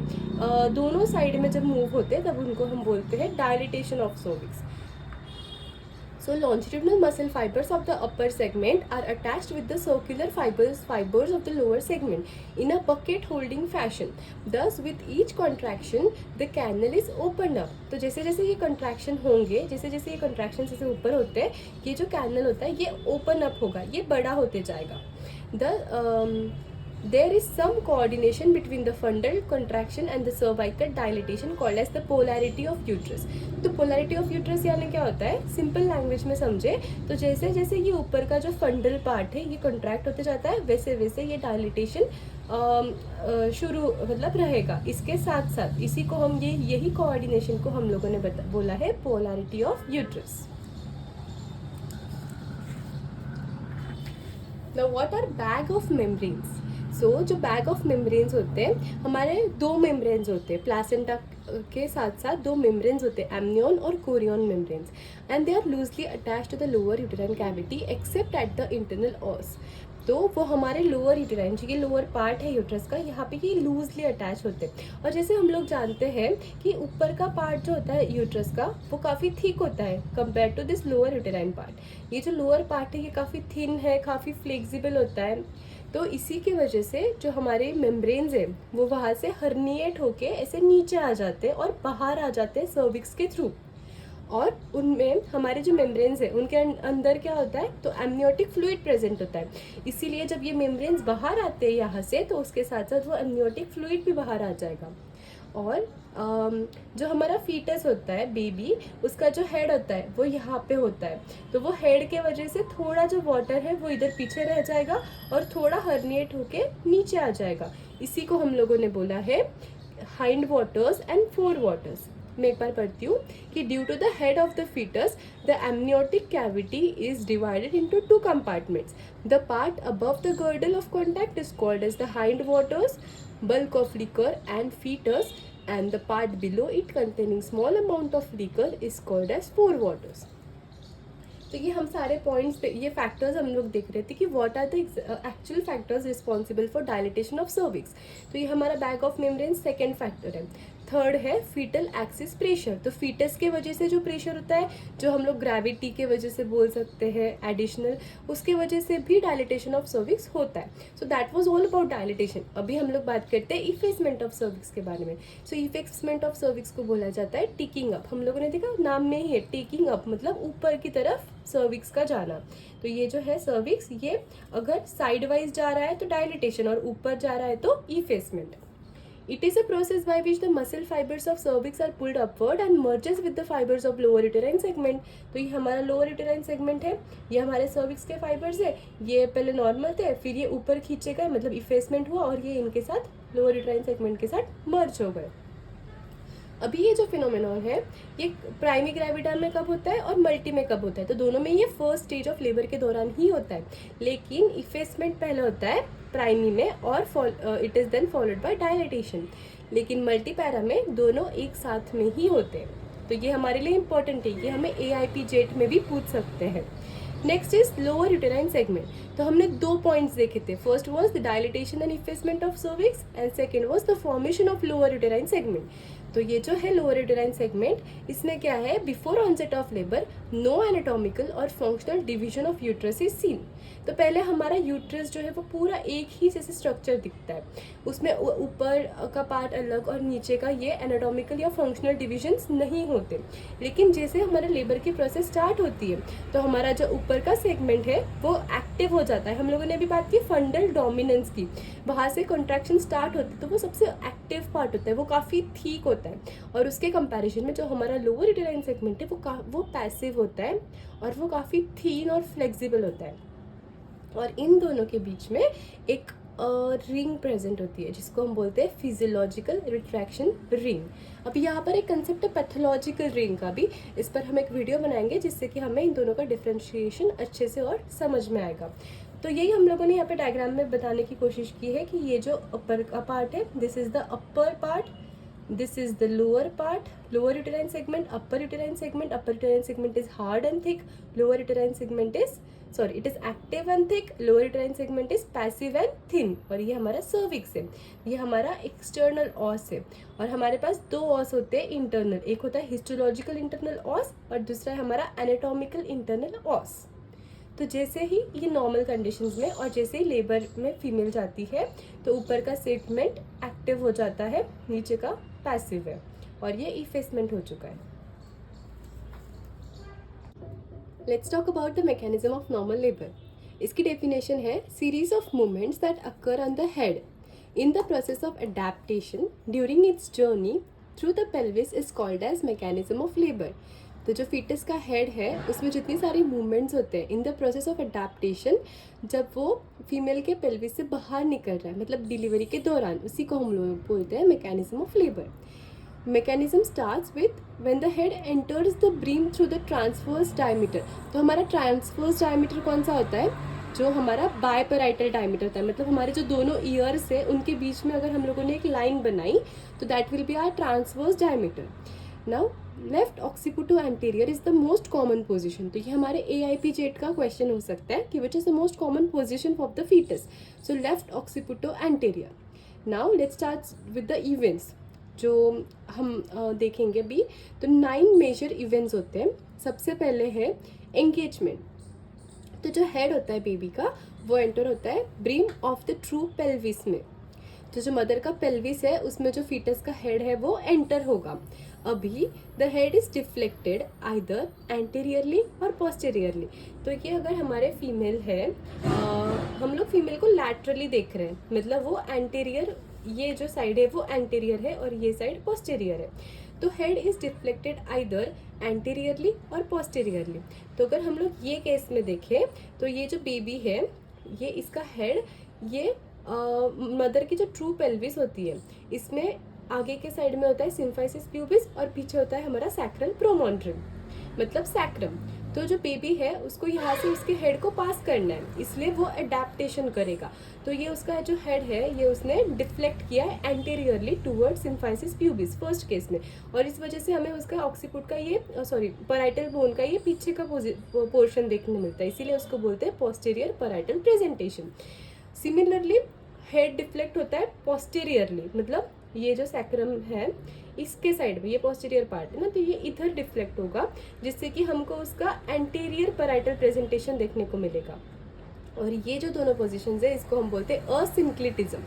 दोनों साइड में जब मूव होते हैं तब उनको हम बोलते हैं dilatation of cervix. So longitudinal muscle fibers of the upper segment are attached with the circular fibers of the lower segment in a bucket holding fashion. Thus with each contraction the canal is opened up. तो जैसे जैसे ये contraction होंगे, जैसे जैसे ये contraction जैसे ऊपर होते हैं, ये जो canal होता है ये open up होगा, ये बड़ा होते जाएगा। There is some coordination between the fundal contraction and the cervical dilatation called as the polarity of uterus. तो polarity of uterus यानी क्या होता है, सिंपल लैंग्वेज में समझे तो जैसे जैसे ये ऊपर का जो फंडल पार्ट है ये कंट्रैक्ट होते जाता है वैसे वैसे ये डायलिटेशन शुरू मतलब रहेगा। इसके साथ साथ इसी को हम यही कोऑर्डिनेशन को हम लोगों ने बोला है polarity of uterus. Now what are bag of membranes? जो बैग ऑफ मेम्ब्रेन्स होते हैं हमारे दो मेम्ब्रेन्स होते हैं, प्लासेंटा के साथ साथ दो मेम्ब्रेन्स होते हैं, एमनियन और chorion membranes, and they are loosely attached to the lower uterine cavity except at the internal os. तो वो हमारे लोअर यूटेराइन जो ये लोअर पार्ट है यूट्रस का यहाँ पे ये लूजली अटैच होते हैं। और जैसे हम लोग जानते हैं कि ऊपर का पार्ट जो होता है यूट्रस का वो काफ़ी थिक होता है compare to this lower uterine part. ये जो लोअर पार्ट है ये काफ़ी थिन है, काफ़ी फ्लेक्सिबल होता है। तो इसी की वजह से जो हमारे मेम्ब्रेन्स है वो वहाँ से हर्निएट होके ऐसे नीचे आ जाते हैं और बाहर आ जाते हैं सर्विक्स के थ्रू। और उनमें हमारे जो मेम्ब्रेन्स है उनके अंदर क्या होता है, तो एमनियोटिक फ्लूइड प्रेजेंट होता है। इसीलिए जब ये मेम्ब्रेन्स बाहर आते हैं यहाँ से तो उसके साथ साथ वो एमनियोटिक फ्लूइड भी बाहर आ जाएगा। और जो हमारा फीटस होता है बेबी, उसका जो हेड होता है वो यहाँ पे होता है। तो वो हेड के वजह से थोड़ा जो वाटर है वो इधर पीछे रह जाएगा और थोड़ा हर्निएट होके नीचे आ जाएगा। इसी को हम लोगों ने बोला है hind waters and fore waters. मैं एक बार पढ़ती हूँ कि due to the head of the fetus the amniotic cavity is divided into two compartments. The part above the girdle of contact is called as the hind waters, bulk of liquor and fetus, and the part below it containing small amount of liquor is called as forewaters. तो ये हम सारे points पे ये factors हम लोग देख रहे थे कि what are the actual factors responsible for dilatation of cervix. तो ये हमारा bag of membrane second factor है। थर्ड है फीटल एक्सिस प्रेशर। तो फीटस के वजह से जो प्रेशर होता है, जो हम लोग ग्रेविटी के वजह से बोल सकते हैं एडिशनल, उसके वजह से भी डायलिटेशन ऑफ सर्विक्स होता है। So that was all about dilatation. अभी हम लोग बात करते हैं इफेसमेंट ऑफ सर्विक्स के बारे में। सो इफेसमेंट ऑफ सर्विक्स को बोला जाता है टेकिंग अप। हम लोगों ने देखा नाम में ही है टेकिंग अप, मतलब ऊपर की तरफ सर्विक्स का जाना। तो ये जो है सर्विक्स, ये अगर साइड वाइज जा रहा है तो डायलिटेशन, और ऊपर जा रहा है तो effacement. It is a process by which the muscle fibers of cervix are pulled upward and merges with the fibers of lower uterine segment। तो ये हमारा lower uterine segment है, ये हमारे cervix के fibers है, ये पहले नॉर्मल थे, फिर ये ऊपर खींचे गए, मतलब इफेसमेंट हुआ, और ये इनके साथ लोअर यूटेराइन सेगमेंट के साथ मर्ज हो गए। अभी ये जो फिनोमेनॉन है, ये प्राइमरी ग्रेविटा में कब होता है और मल्टी में कब होता है? तो दोनों में ये फर्स्ट स्टेज ऑफ लेबर के दौरान ही होता है, लेकिन इफेसमेंट पहले होता है प्राइमरी में और it is then followed by dilatation. लेकिन मल्टीपैरा में दोनों एक साथ में ही होते हैं। तो ये हमारे लिए इंपॉर्टेंट है, ये हमें AIP जेट में भी पूछ सकते हैं। Next is lower uterine segment. तो हमने 2 पॉइंट्स देखे थे। First was the dilatation and effacement of cervix and second was the formation of lower uterine segment. तो ये जो है लोअर यूटेराइन सेगमेंट, इसमें क्या है, before onset of labour no anatomical और functional division of uterus is seen. तो पहले हमारा यूट्रस जो है वो पूरा एक ही जैसे स्ट्रक्चर दिखता है, उसमें ऊपर का पार्ट अलग और नीचे का ये एनाटॉमिकल या फंक्शनल डिविजन्स नहीं होते। लेकिन जैसे हमारे लेबर की प्रोसेस स्टार्ट होती है तो हमारा जो ऊपर का सेगमेंट है वो एक्टिव हो जाता है। हम लोगों ने अभी बात की फंडल डोमिनेंस की, वहाँ से कॉन्ट्रैक्शन स्टार्ट होती है, तो वो सबसे एक्टिव पार्ट होता है, वो काफ़ी ठीक होता है। और उसके कंपैरिजन में जो हमारा लोअर यूटेराइन सेगमेंट है वो पैसिव होता है और वो काफ़ी थीन और फ्लेक्सिबल होता है। और इन दोनों के बीच में एक रिंग प्रेजेंट होती है जिसको हम बोलते हैं फिजियोलॉजिकल रिट्रैक्शन रिंग। अभी यहाँ पर एक कंसेप्ट है पैथोलॉजिकल रिंग का भी, इस पर हम एक वीडियो बनाएंगे जिससे कि हमें इन दोनों का डिफ्रेंशिएशन अच्छे से और समझ में आएगा। तो यही हम लोगों ने यहाँ पे डायग्राम में बताने की कोशिश की है कि ये जो अपर का पार्ट है, this is the upper part, this is the lower part, lower uterine segment, upper uterine segment, upper uterine segment is hard and thick, lower uterine segment is it is active and thick, lower uterine segment is passive and thin। और ये हमारा cervix है, ये हमारा external os है। और हमारे पास 2 os होते हैं इंटरनल, एक होता है हिस्टोलॉजिकल इंटरनल os और दूसरा है हमारा एनाटॉमिकल इंटरनल os। तो जैसे ही ये नॉर्मल कंडीशंस में और जैसे ही लेबर में फीमेल जाती है तो ऊपर का सेगमेंट एक्टिव हो जाता है, नीचे का पैसिव है, और ये इफेसमेंट हो चुका है। Let's talk about the mechanism of normal labour. इसकी डेफिनेशन है series of movements that occur on the head in the process of adaptation during its journey through the pelvis is called as mechanism of labour. तो जो foetus का head है उसमें जितनी सारी movements होते हैं इन द प्रोसेस ऑफ अडेप्टेशन, जब वो फीमेल के पेल्विस से बाहर निकल रहा है, मतलब डिलीवरी के दौरान, उसी को हम लोग बोलते हैं mechanism of labour. Mechanism starts with when the head enters the brim through the transverse diameter. तो हमारा ट्रांसवर्स डायमीटर कौन सा होता है? जो हमारा बायपैराइटल डायमीटर होता है, मतलब हमारे जो दोनों ईयर्स है उनके बीच में अगर हम लोगों ने एक लाइन बनाई तो that will be our transverse diameter. Now left occipito anterior is the most common position. तो ये हमारे AIP जेट का क्वेश्चन हो सकता है कि which is the most common position of the fetus. So left occipito anterior. Now let's start with the events जो हम देखेंगे भी। तो 9 मेजर इवेंट्स होते हैं। सबसे पहले है एंगेजमेंट। तो जो हेड होता है बेबी का वो एंटर होता है brim of the true pelvis में। तो जो मदर का पेल्विस है उसमें जो फीटस का हेड है वो एंटर होगा। अभी the head is deflected either anteriorly और पोस्टीरियरली। तो ये अगर हमारे फीमेल है, हम लोग फीमेल को लैटरली देख रहे हैं, मतलब वो एंटीरियर, ये जो साइड है वो एंटीरियर है और ये साइड पोस्टीरियर है। तो head is deflected either anteriorly और पोस्टीरियरली। तो अगर हम लोग ये केस में देखें तो ये जो बेबी है, ये इसका हेड, ये मदर की जो ट्रू पेल्विस होती है इसमें आगे के साइड में होता है सिम्फाइसिस प्यूबिस और पीछे होता है हमारा सैक्रल प्रोमोन्ड्रम, मतलब सैक्रम। तो जो बेबी है उसको यहाँ से उसके हेड को पास करना है, इसलिए वो अडेप्टेशन करेगा। तो ये उसका जो हेड है ये उसने डिफ्लेक्ट किया है anteriorly toward symphysis pubis first case में, और इस वजह से हमें उसका ऑक्सीपुट का ये पैराइटल बोन का ये पीछे का पोर्शन देखने मिलता है, इसीलिए उसको बोलते हैं posterior parietal presentation. Similarly head deflect होता है पोस्टीरियरली, मतलब ये जो सैक्रम है इसके साइड में, ये पोस्टीरियर पार्ट है ना, तो ये इधर डिफ्लेक्ट होगा, जिससे कि हमको उसका एंटीरियर पैराइटल प्रेजेंटेशन देखने को मिलेगा। और ये जो दोनों पोजीशंस है इसको हम बोलते हैं असिंक्लिटिज्म।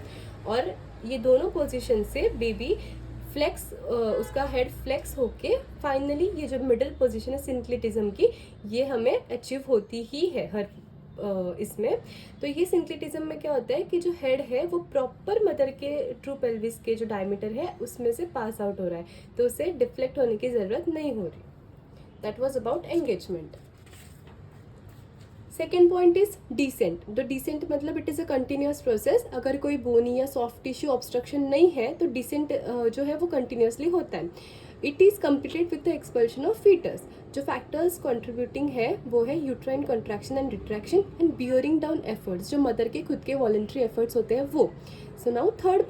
और ये दोनों पोजीशन से बेबी फ्लेक्स, उसका हेड फ्लेक्स होके फाइनली ये जो मिडिल पोजीशन है सिंक्लिटिज्म की, ये हमें अचीव होती ही है हर इसमें। तो ये सिंक्लिटिज्म में क्या होता है कि जो हेड है वो प्रॉपर मदर के ट्रू पेल्विस के जो डायमीटर है उसमें से पास आउट हो रहा है, तो उसे डिफ्लेक्ट होने की ज़रूरत नहीं हो रही। That was about engagement. Second point is descent. तो डिसेंट मतलब it is a continuous process. अगर कोई बोनी या सॉफ्ट टिश्यू ऑब्स्ट्रक्शन नहीं है तो डिसेंट जो है वो कंटिन्यूसली होता है। It is completed with the expulsion of fetus. जो फैक्टर्स कंट्रीब्यूटिंग है वो है uterine contraction and retraction and bearing down efforts, जो मदर के खुद के वॉलंटरी एफर्ट्स होते हैं वो। So now third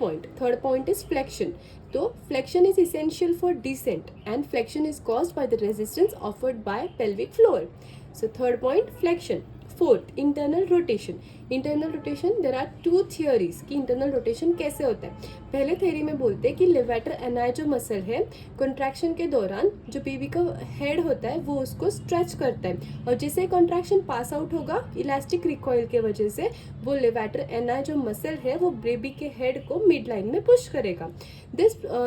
point is flexion. तो flexion is essential for descent and flexion is caused by the resistance offered by pelvic floor. So third point, flexion. Fourth, internal rotation. Internal rotation, there are two theories कि internal rotation कैसे होता है। पहले theory में बोलते हैं कि levator ani जो मसल है contraction के दौरान जो बेबी का हेड होता है वो उसको स्ट्रेच करता है, और जैसे contraction पास आउट होगा इलास्टिक रिकॉइल के वजह से वो levator ani जो मसल है वो बेबी के हेड को मिड लाइन में पुश करेगा।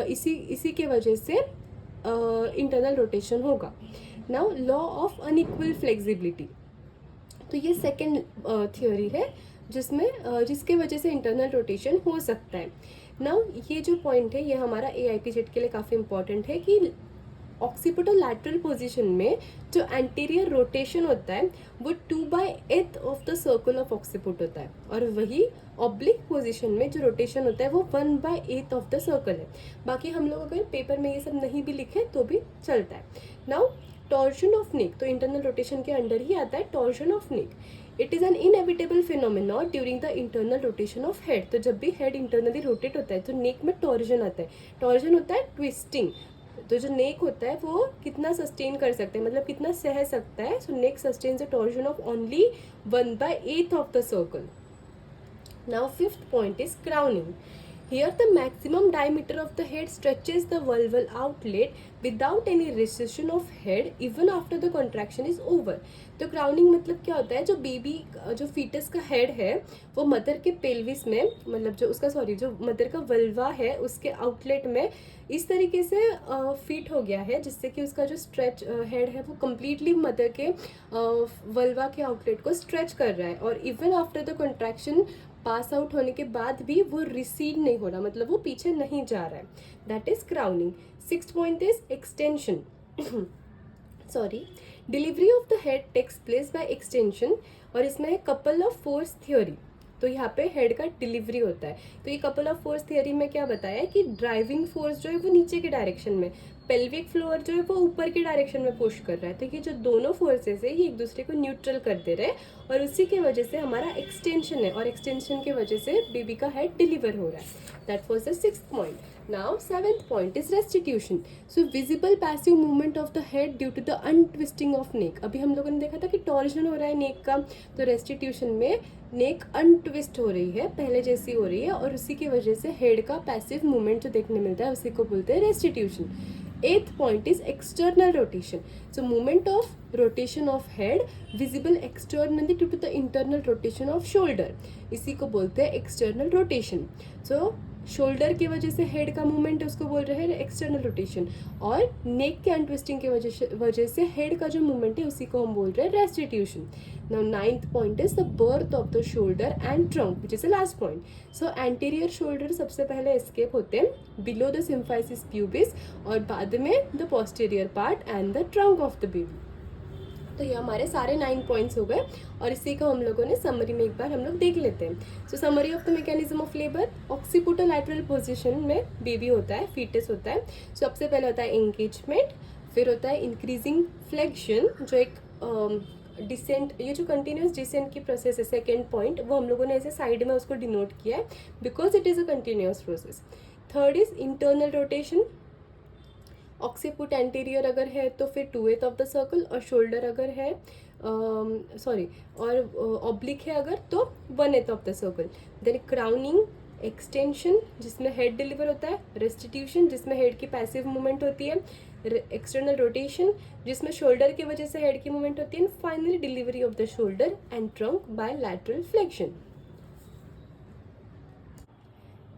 इसी के वजह से इंटरनल रोटेशन होगा। Now law of unequal flexibility, तो ये सेकेंड थ्योरी है जिसके वजह से इंटरनल रोटेशन हो सकता है। नाउ ये जो पॉइंट है ये हमारा AIP जेट के लिए काफ़ी इंपॉर्टेंट है कि ऑक्सीपिटल लैटरल पोजीशन में जो एंटीरियर रोटेशन होता है वो 2/8 of the circle of occiput होता है, और वही ऑब्लिक पोजीशन में जो रोटेशन होता है वो 1/8 ऑफ द सर्कल है। बाकी हम लोग अगर पेपर में ये सब नहीं भी लिखे तो भी चलता है। नाउ टॉर्शन ऑफ नेक, तो इंटरनल रोटेशन के अंडर ही आता है torsion of neck. It is an inevitable phenomena during the internal rotation of head. तो जब भी हेड इंटरनली रोटेट होता है तो नेक में टॉर्जन आता है। टॉर्जन होता है ट्विस्टिंग। तो जो नेक होता है वो कितना सस्टेन कर सकता है, मतलब कितना सह सकता है। So neck sustains a torsion of only 1/8 of the circle. Now fifth point is crowning. Here the maximum diameter of the head stretches the vulval outlet without any recession of head even after the contraction is over. तो crowning मतलब क्या होता है, जो baby जो foetus का head है वो मदर के पेल्विस में, मतलब जो मदर का वल्वा है उसके आउटलेट में इस तरीके से फिट हो गया है जिससे कि उसका जो स्ट्रेच हेड है वो कम्प्लीटली मदर के वल्वा के आउटलेट को स्ट्रेच कर रहा है, और even after the contraction pass out होने के बाद भी वो रिसीड नहीं हो रहा, मतलब वो पीछे नहीं जा रहा है। That is crowning. Sixth point is extension. Sorry, delivery of the head takes place by extension, और इसमें है कपल ऑफ फोर्स थ्योरी। तो यहाँ पे हेड का डिलीवरी होता है। तो ये कपल ऑफ फोर्स थियरी में क्या बताया है कि ड्राइविंग फोर्स जो है वो नीचे के डायरेक्शन में, पेल्विक फ्लोर जो है वो ऊपर के डायरेक्शन में पुश कर रहा है। तो ये जो दोनों फोर्सेस है ये एक दूसरे को न्यूट्रल कर दे रहे हैं, और उसी की वजह से हमारा एक्सटेंशन है, और एक्सटेंशन की वजह से बेबी का हेड डिलीवर हो रहा है। That was the sixth point. Now seventh point is restitution. So visible passive movement of the head due to the untwisting of neck. अभी हम लोगों ने देखा था कि टॉर्जन हो रहा है नेक का, तो रेस्टिट्यूशन में नेक अनट्विस्ट हो रही है, पहले जैसी हो रही है, और उसी की वजह से हेड का पैसिव मूवमेंट जो देखने मिलता है उसी को बोलते हैं restitution. Eighth point is external rotation. So movement of rotation of head visible externally due to the internal rotation of shoulder. इसी को बोलते हैं external rotation. So शोल्डर की वजह से हेड का मूवमेंट है उसको बोल रहे हैं एक्सटर्नल रोटेशन, और नेक के अनट्विस्टिंग की वजह से हेड का जो मूवमेंट है उसी को हम बोल रहे हैं restitution. Now ninth point is the birth of the shoulder and trunk which is the last point. So anterior shoulder सबसे पहले एस्केप होते हैं बिलो द सिम्फाइसिस प्यूबिस, और बाद में the posterior part and the trunk of the baby. तो ये हमारे सारे 9 पॉइंट्स हो गए, और इसी को हम लोगों ने समरी में एक बार हम लोग देख लेते हैं। So summary of the mechanism of labour. Occipital lateral position में बेबी होता है, फीटस होता है। सबसे पहले होता है एंगेजमेंट, फिर होता है इंक्रीजिंग फ्लेक्शन जो एक डिसेंट, ये जो कंटिन्यूस डिसेंट की प्रोसेस है सेकेंड पॉइंट, वो हम लोगों ने ऐसे साइड में उसको डिनोट किया है because it is a continuous process. Third is internal rotation. Occiput anterior अगर है तो फिर 2/8 ऑफ द सर्कल, और शोल्डर अगर है और ऑब्लिक है अगर तो 1/8 of the circle. Then crowning, extension जिसमें हेड डिलीवर होता है, रेस्टिट्यूशन जिसमें हेड की पैसिव मूवमेंट होती है, एक्सटर्नल रोटेशन जिसमें शोल्डर की वजह से हेड की मूवमेंट होती है, and finally delivery of the shoulder and trunk by lateral flexion.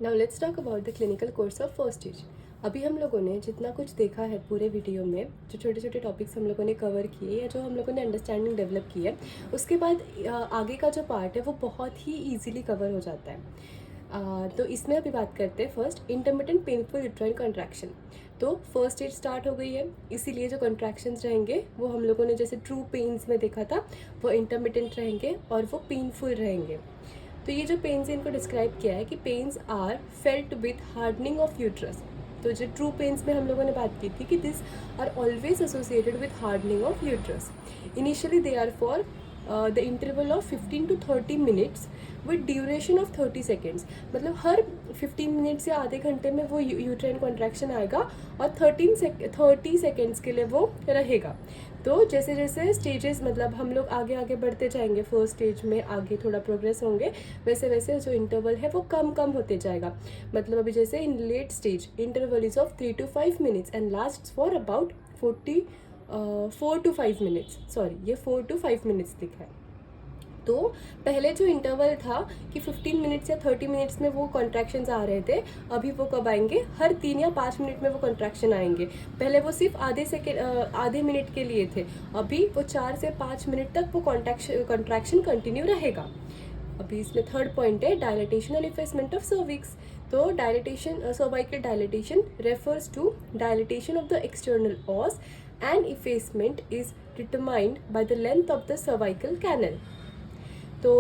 Now let's talk about the clinical course of first stage. अभी हम लोगों ने जितना कुछ देखा है पूरे वीडियो में, जो छोटे छोटे टॉपिक्स हम लोगों ने कवर किए या जो हम लोगों ने अंडरस्टैंडिंग डेवलप की है, उसके बाद आगे का जो पार्ट है वो बहुत ही ईजिली कवर हो जाता है. तो इसमें अभी बात करते हैं first intermittent painful uterine contraction. तो फर्स्ट स्टेज स्टार्ट हो गई है, इसीलिए जो कॉन्ट्रैक्शंस रहेंगे वो हम लोगों ने जैसे ट्रू पेन्स में देखा था वो इंटरमिटेंट रहेंगे और वो पेनफुल रहेंगे. तो ये जो पेन्स इनको डिस्क्राइब किया है कि pains are felt with hardening of uterus. तो जो ट्रू पेन्स में हम लोगों ने बात की थी कि this are always associated with hardening of uterus. Initially they are for the interval of 15 to 30 minutes with duration of 30 seconds. मतलब हर 15 मिनट्स या आधे घंटे में वो यूट्राइन कॉन्ट्रैक्शन आएगा और 30 सेकेंड्स के लिए वो रहेगा. तो जैसे जैसे स्टेजेस मतलब हम लोग आगे आगे बढ़ते जाएंगे, फर्स्ट स्टेज में आगे थोड़ा प्रोग्रेस होंगे, वैसे वैसे जो इंटरवल है वो कम कम होते जाएगा. मतलब अभी जैसे in late stage interval is of 3 to 5 minutes and last for about 4 to 5 minutes. Sorry, ये 4 to 5 मिनट्स लिखा है. तो पहले जो इंटरवल था कि 15 मिनट्स या 30 मिनट्स में वो कॉन्ट्रैक्शंस आ रहे थे, अभी वो कब आएंगे, हर 3 या 5 मिनट में वो कॉन्ट्रैक्शन आएंगे. पहले वो सिर्फ आधे मिनट के लिए थे, अभी वो 4 से 5 मिनट तक वो कॉन्ट्रैक्शन कंटिन्यू रहेगा. अभी इसमें थर्ड पॉइंट है dilatation and effacement of cervix. तो dilatation, cervical dilatation refers to dilatation of the external os and effacement is determined by the length of the cervical canal. तो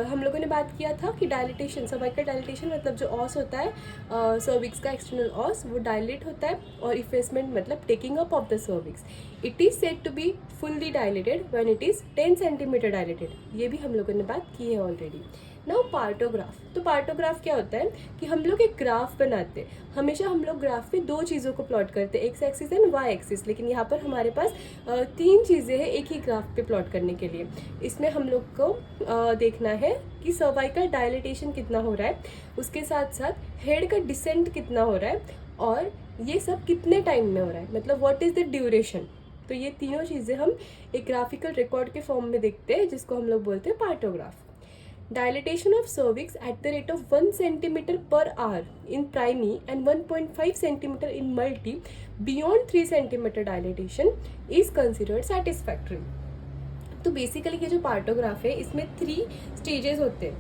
हम लोगों ने बात किया था कि डायलिटेशन, सर्वाइकल डायलिटेशन मतलब जो ऑस होता है सर्विक्स का एक्सटर्नल ऑस वो डायलेट होता है, और इफेसमेंट मतलब taking up of the cervix. It is said to be fully dilated when it is 10 centimetre dilated. ये भी हम लोगों ने बात की है ऑलरेडी. Now partograph. तो पार्टोग्राफ क्या होता है कि हम लोग एक ग्राफ बनाते हैं. हमेशा हम लोग ग्राफ में 2 चीज़ों को प्लॉट करते हैं, X axis and Y axis. लेकिन यहाँ पर हमारे पास 3 चीज़ें हैं एक ही ग्राफ पे प्लॉट करने के लिए. इसमें हम लोग को देखना है कि सर्वाइकल डायलिटेशन कितना हो रहा है, उसके साथ साथ हेड का डिसेंट कितना हो रहा है, और ये सब कितने टाइम में हो रहा है, मतलब व्हाट इज़ द ड्यूरेशन. तो ये तीनों चीज़ें हम एक ग्राफिकल रिकॉर्ड के फॉर्म में देखते हैं, जिसको हम लोग बोलते हैं partograph. Dilatation of cervix at the rate of 1 centimeter per hour in primi and 1.5 centimeter in multi beyond 3 centimeter dilatation is considered satisfactory. तो बेसिकली ये जो पार्टोग्राफ है इसमें 3 स्टेजेस होते हैं,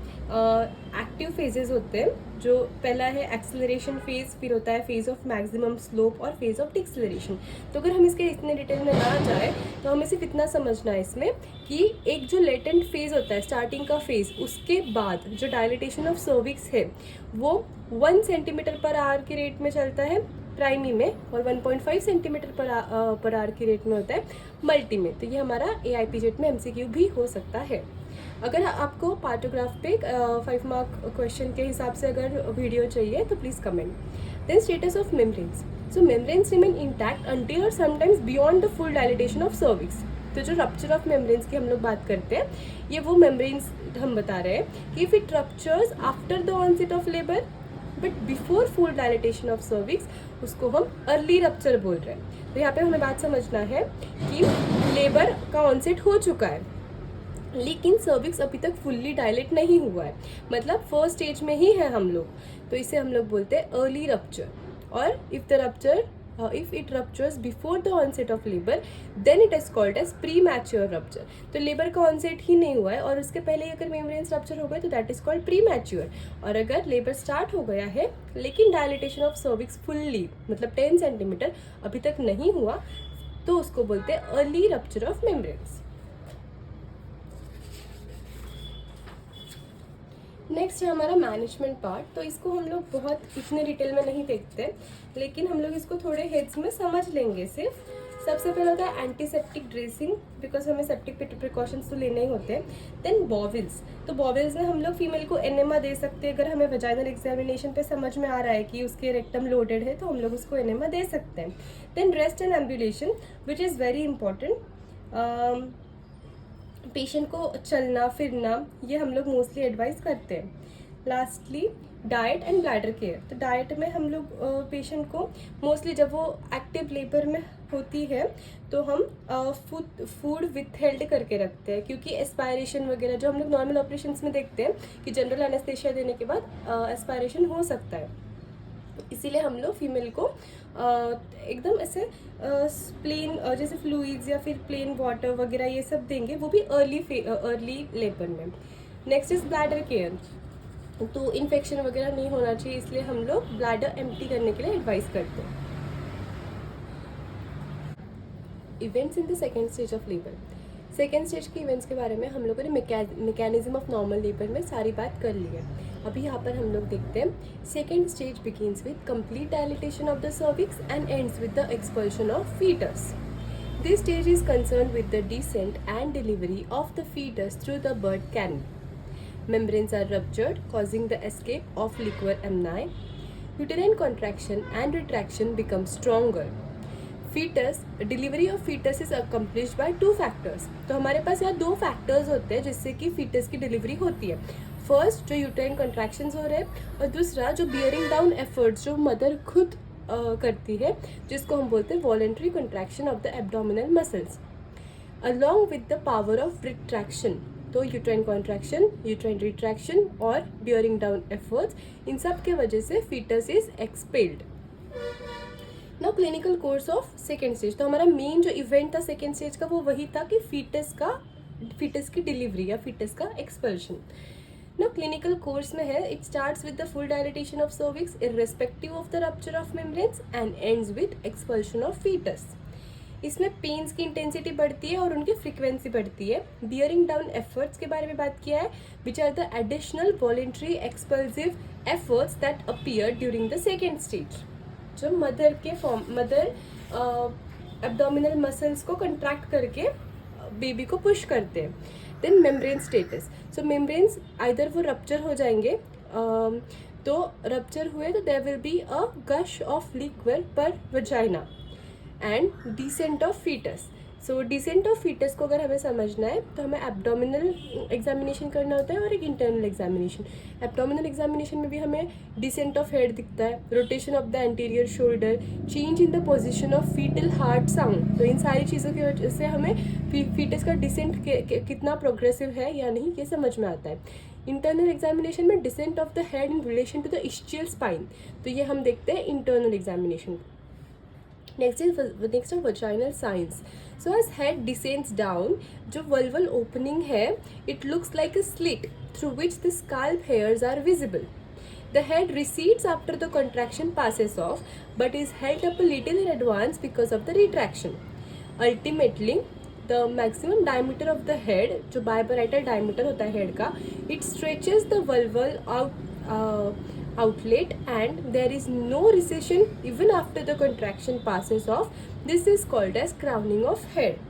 एक्टिव फेजेस होते हैं. जो पहला है एक्सेलरेशन फेज, फिर होता है फेज ऑफ मैक्सिमम स्लोप और फेज ऑफ डिक्सेलरेशन. तो अगर हम इसके इतने डिटेल में ना जाए तो हमें सिर्फ इतना समझना है इसमें कि एक जो लेटेंट फेज होता है, स्टार्टिंग का फेज, उसके बाद जो डायलिटेशन ऑफ सर्विक्स है वो 1 सेंटीमीटर पर आवर के रेट में चलता है प्राइमी में, और 1.5 सेंटीमीटर पर आवर की रेट में होता है मल्टी में. तो ये हमारा AIPJET में MCQ भी हो सकता है. अगर आपको पार्टोग्राफ पे 5 मार्क क्वेश्चन के हिसाब से अगर वीडियो चाहिए तो please comment. Then status of membranes. So membranes remain intact until और sometimes beyond the full dilatation of cervix. तो जो रप्चर ऑफ मेम्ब्रेन्स की हम लोग बात करते हैं, ये वो मेम्ब्रेन्स हम बता रहे हैं कि if it ruptures after the onset of labour but before full dilatation of cervix, उसको हम अर्ली रप्चर बोल रहे हैं. तो यहाँ पे हमें बात समझना है कि लेबर का ऑनसेट हो चुका है लेकिन सर्विक्स अभी तक फुल्ली डायलेट नहीं हुआ है, मतलब फर्स्ट स्टेज में ही है हम लोग, तो इसे हम लोग बोलते हैं अर्ली रप्चर. और if it ruptures before the onset of labor then it is called as premature rupture. तो लेबर का ऑनसेट ही नहीं हुआ है और उसके पहले अगर मेम्ब्रेन्स रप्चर हो गए तो दैट इज कॉल्ड प्रीमैच्योर. और अगर लेबर स्टार्ट हो गया है लेकिन डायलिटेशन ऑफ सर्विक्स फुल्ली मतलब 10 सेंटीमीटर अभी तक नहीं हुआ तो उसको बोलते हैं early rupture of membranes. Next है हमारा मैनेजमेंट पार्ट. तो इसको हम लोग बहुत इतने डिटेल में नहीं देखते, लेकिन हम लोग इसको थोड़े हेड्स में समझ लेंगे सिर्फ. सबसे पहला होता है एंटीसेप्टिक ड्रेसिंग, बिकॉज हमें सेप्टिक प्रिकॉशंस तो लेने ही होते हैं. देन बॉविल्स. तो बॉविल्स में हम लोग फीमेल को एनेमा दे सकते हैं. अगर हमें वजाइनल एग्जामिनेशन पे समझ में आ रहा है कि उसके रेक्टम लोडेड है तो हम लोग उसको एनेमा दे सकते हैं. Then rest and ambulation which is very important. Patient को चलना फिरना ये हम लोग मोस्टली एडवाइस करते हैं. Lastly diet and bladder care. तो डाइट में हम लोग पेशेंट को मोस्टली जब वो एक्टिव लेबर में होती है तो हम फूड विथहेल्ड करके रखते हैं, क्योंकि एस्पायरेशन वगैरह जो हम लोग नॉर्मल ऑपरेशंस में देखते हैं कि जनरल एनेस्थेशिया देने के बाद एस्पायरेशन हो सकता है, इसीलिए हम लोग फीमेल को एकदम ऐसे प्लेन जैसे फ्लूइड्स या फिर प्लेन वाटर वगैरह ये सब देंगे, वो भी अर्ली लेबर में। Next is bladder care. तो इन्फेक्शन वगैरह नहीं होना चाहिए, इसलिए हम लोग ब्लैडर एम्प्टी करने के लिए एडवाइस करते हैं। Events in the second stage of labour. Second stage के इवेंट्स के बारे में हम लोगों ने मैकेनिज्म ऑफ नॉर्मल लेबर में सारी बात कर ली है। अभी यहाँ पर हम लोग देखते हैं second stage begins with complete dilatation of the cervix and ends with the expulsion of fetus. This stage is concerned with the descent and delivery of the fetus through the birth canal. Membranes are ruptured, causing the escape of liquor amni. Uterine contraction and retraction become stronger. Fetus, delivery of fetus is accomplished by two factors. तो हमारे पास यहाँ दो factors होते हैं जिससे कि foetus की delivery होती है। फर्स्ट जो यूटेराइन कॉन्ट्रैक्शंस हो रहे हैं, और दूसरा जो बियरिंग डाउन एफर्ट्स जो मदर खुद करती है, जिसको हम बोलते हैं voluntary contraction of the abdominal muscles along with the power of retraction. तो यूट्राइन कॉन्ट्रैक्शन, यूट्राइन रिट्रैक्शन और बियरिंग डाउन एफर्ट्स, इन सब के वजह से foetus is expelled. Now clinical course of second stage. तो हमारा मेन जो इवेंट था सेकेंड स्टेज का वो वही था कि फीटस की डिलीवरी या फीटस का एक्सपल्शन। नाउ क्लिनिकल कोर्स में है, it starts with the full dilatation of cervix irrespective of the rupture of membranes and ends with expulsion of foetus. इसमें पेन्स की इंटेंसिटी बढ़ती है और उनकी फ्रीक्वेंसी बढ़ती है। बियरिंग डाउन एफर्ट्स के बारे में बात किया है, which are the additional voluntary expulsive efforts that appear during the second stage. जो मदर एब्डोमिनल मसल्स को कंट्रैक्ट करके बेबी को पुश करते हैं। Then membrane status. So membranes either वो रप्चर हो जाएंगे, तो रप्चर हुए तो there will be a gush of liquid per vagina and descent of fetus. So descent of fetus को अगर हमें समझना है तो हमें एब्डोमिनल एग्जामिनेशन करना होता है और एक इंटरनल एग्जामिनेशन। एब्डोमिनल एग्जामिनेशन में भी हमें डिसेंट ऑफ हेड दिखता है, rotation of the anterior shoulder, change in the position of foetal heart sound. तो इन सारी चीज़ों की वजह से हमें फीटस का डिसेंट कितना प्रोग्रेसिव है या नहीं ये समझ में आता है। इंटरनल एग्जामिनेशन में descent of the head in relation to the ischial spine, तो ये हम देखते हैं internal examination. Next is vaginal signs. So as head descends down, जो vulval opening है, it looks like a slit through which the scalp hairs are visible. The head recedes after the contraction passes off, but is held up a little in advance because of the retraction. Ultimately, the maximum diameter of the head, जो biparietal diameter होता है head का, it stretches the vulval outlet and there is no recession even after the contraction passes off. This is called as crowning of head.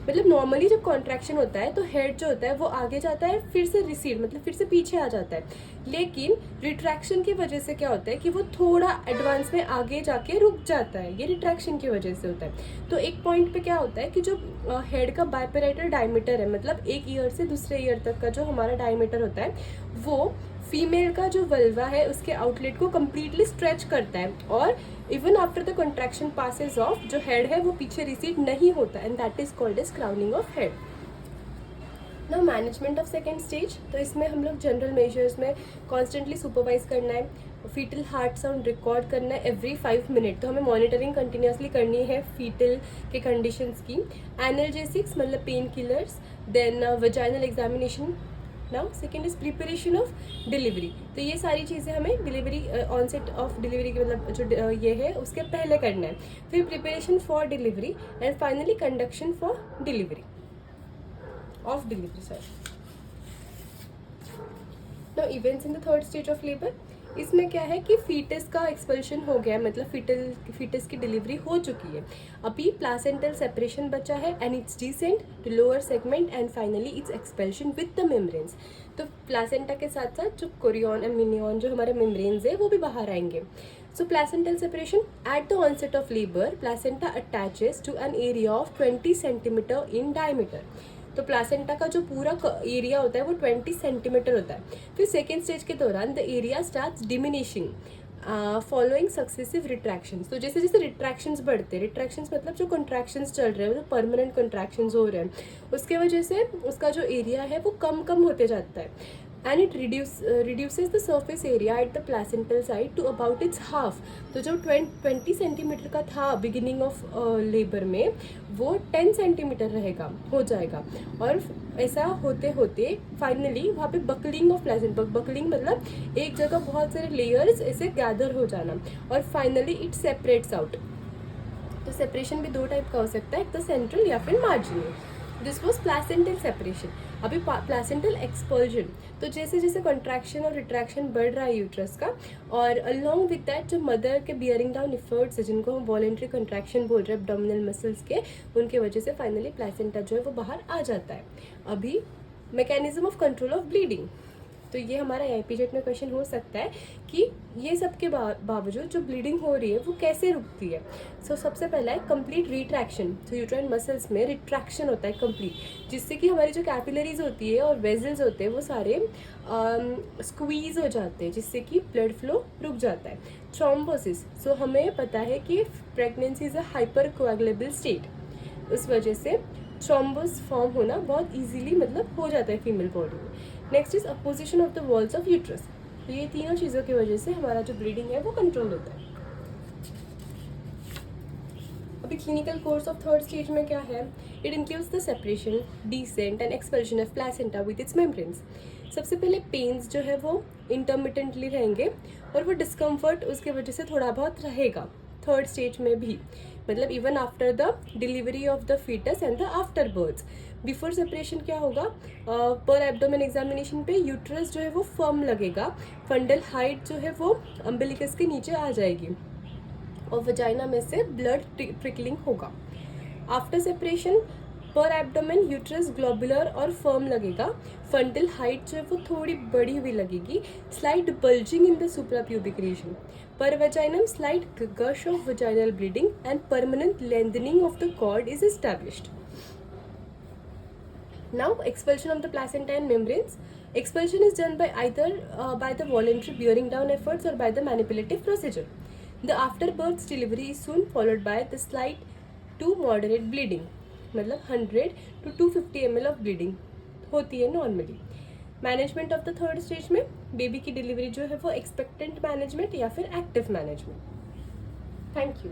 मतलब normally जब contraction होता है तो head जो होता है वो आगे जाता है, फिर से रिसीड मतलब फिर से पीछे आ जाता है, लेकिन रिट्रैक्शन की वजह से क्या होता है कि वो थोड़ा एडवांस में आगे जाके रुक जाता है। ये रिट्रैक्शन की वजह से होता है। तो एक पॉइंट पे क्या होता है कि जो हेड का बाइपेराइटल डायमीटर है, मतलब एक ईयर से दूसरे ईयर तक का जो हमारा डायमीटर होता है, वो फीमेल का जो वल्वा है उसके आउटलेट को कम्प्लीटली स्ट्रेच करता है, और even after the contraction passes off जो हेड है वो पीछे रिसीड नहीं होता, and that is called as crowning of head. Now management of second stage. तो इसमें हम लोग जनरल मेजर्स में कॉन्स्टेंटली सुपरवाइज करना है, फीटल हार्ट साउंड रिकॉर्ड करना है एवरी 5 मिनट, तो हमें मॉनिटरिंग कंटिन्यूसली करनी है फीटल के कंडीशंस की। एनाल्जेसिक्स मतलब pain killers, then vaginal examination. Now second is preparation of delivery. तो ये सारी चीज़ें हमें डिलीवरी ऑनसेट ऑफ डिलीवरी के मतलब जो ये है उसके पहले करना है, फिर preparation for delivery and finally conduction for delivery of delivery. Sorry. Now events in the third stage of labour. इसमें क्या है कि फीटस का एक्सपल्शन हो गया, मतलब फीटस की डिलीवरी हो चुकी है। अभी प्लासेंटल सेपरेशन बचा है and its descent to lower segment and finally its expulsion with the membranes. तो प्लासेंटा के साथ साथ जो कोरियन एंड मिनियन जो हमारे मेम्ब्रेन्स है वो भी बाहर आएंगे। So placental separation at the onset of labour, placenta attaches to an area of 20 centimetre in diameter. तो प्लासेंटा का जो पूरा एरिया होता है वो 20 सेंटीमीटर होता है। फिर सेकेंड स्टेज के दौरान the area starts diminishing following successive retractions. तो जैसे जैसे रिट्रैक्शंस बढ़ते हैं, रिट्रैक्शंस मतलब जो कंट्रैक्शंस चल रहे हैं, जो परमानेंट कंट्रैक्शंस हो रहे हैं, उसके वजह से उसका जो एरिया है वो कम कम होते जाता है। And it reduces the surface area at the placental side to about its half. तो जो 20 सेंटीमीटर का था बिगिनिंग ऑफ लेबर में, वो 10 सेंटीमीटर रहेगा, हो जाएगा। और ऐसा होते होते फाइनली वहाँ पे बकलिंग ऑफ प्लासेंट, बकलिंग मतलब एक जगह बहुत सारे लेयर्स ऐसे गैदर हो जाना, और फाइनली इट सेपरेट्स आउट। तो सेपरेशन भी दो टाइप का हो सकता है, एक तो सेंट्रल या फिर marginal. This was placental separation. अभी प्लासेंटल एक्सपल्जन, तो जैसे जैसे कॉन्ट्रैक्शन और रिट्रैक्शन बढ़ रहा है यूट्रस का, और अलोंग विद दैट जो मदर के बियरिंग डाउन इफर्ट्स है, जिनको हम वॉलेंट्री कॉन्ट्रैक्शन बोल रहे हैं एब्डोमिनल मसल्स के, उनके वजह से फाइनली प्लासेंटा जो है वो बाहर आ जाता है। अभी mechanism of control of bleeding, तो ये हमारा एपीजेट में क्वेश्चन हो सकता है कि ये सब के बावजूद जो ब्लीडिंग हो रही है वो कैसे रुकती है। सो सबसे पहला है कंप्लीट रिट्रैक्शन। तो यूट्राइन मसल्स में रिट्रैक्शन होता है कंप्लीट, जिससे कि हमारी जो कैपिलरीज होती है और वेजल्स होते हैं वो सारे स्क्वीज हो जाते हैं, जिससे कि ब्लड फ्लो रुक जाता है। थ्रोम्बोसिस, सो हमें पता है कि pregnancy is a hyper coagulable state, उस वजह से थ्रोम्बोस फॉर्म होना बहुत इजीली मतलब हो जाता है फीमेल बॉडी में। Next is opposition of the walls of uterus. तो ये तीनों चीज़ों की वजह से हमारा जो ब्लीडिंग है वो कंट्रोल होता है। अभी clinical course of third stage में क्या है? It includes the separation, descent and expulsion of placenta with its membranes. सबसे पहले पेन्स जो है वो इंटरमिटेंटली रहेंगे, और वो डिस्कम्फर्ट उसके वजह से थोड़ा बहुत रहेगा थर्ड स्टेज में भी, मतलब even after the delivery of the foetus and the afterbirth. Before separation क्या होगा? पर एब्डोमेन एग्जामिनेशन पे यूट्रस जो है वो फर्म लगेगा, फंडल हाइट जो है वो अम्बिलिकस के नीचे आ जाएगी, और वजाइना में से ब्लड ट्रिकलिंग होगा। आफ्टर सेपरेशन पर एब्डोमेन यूट्रस ग्लोबुलर और फर्म लगेगा, फंडल हाइट जो है वो थोड़ी बड़ी हुई लगेगी, slight bulging in the suprapubic region. Per vaginam slight gush of vaginal bleeding and permanent lengthening of the cord is established. Now expulsion of the placenta and membranes. Expulsion is done by either by the voluntary bearing down efforts or by the manipulative procedure. The afterbirth delivery is soon followed by the slight to moderate bleeding, मतलब 100 to 250 ml of bleeding होती है normally. Management of the third stage में baby की delivery जो है वो expectant management या फिर एक्टिव मैनेजमेंट। Thank you.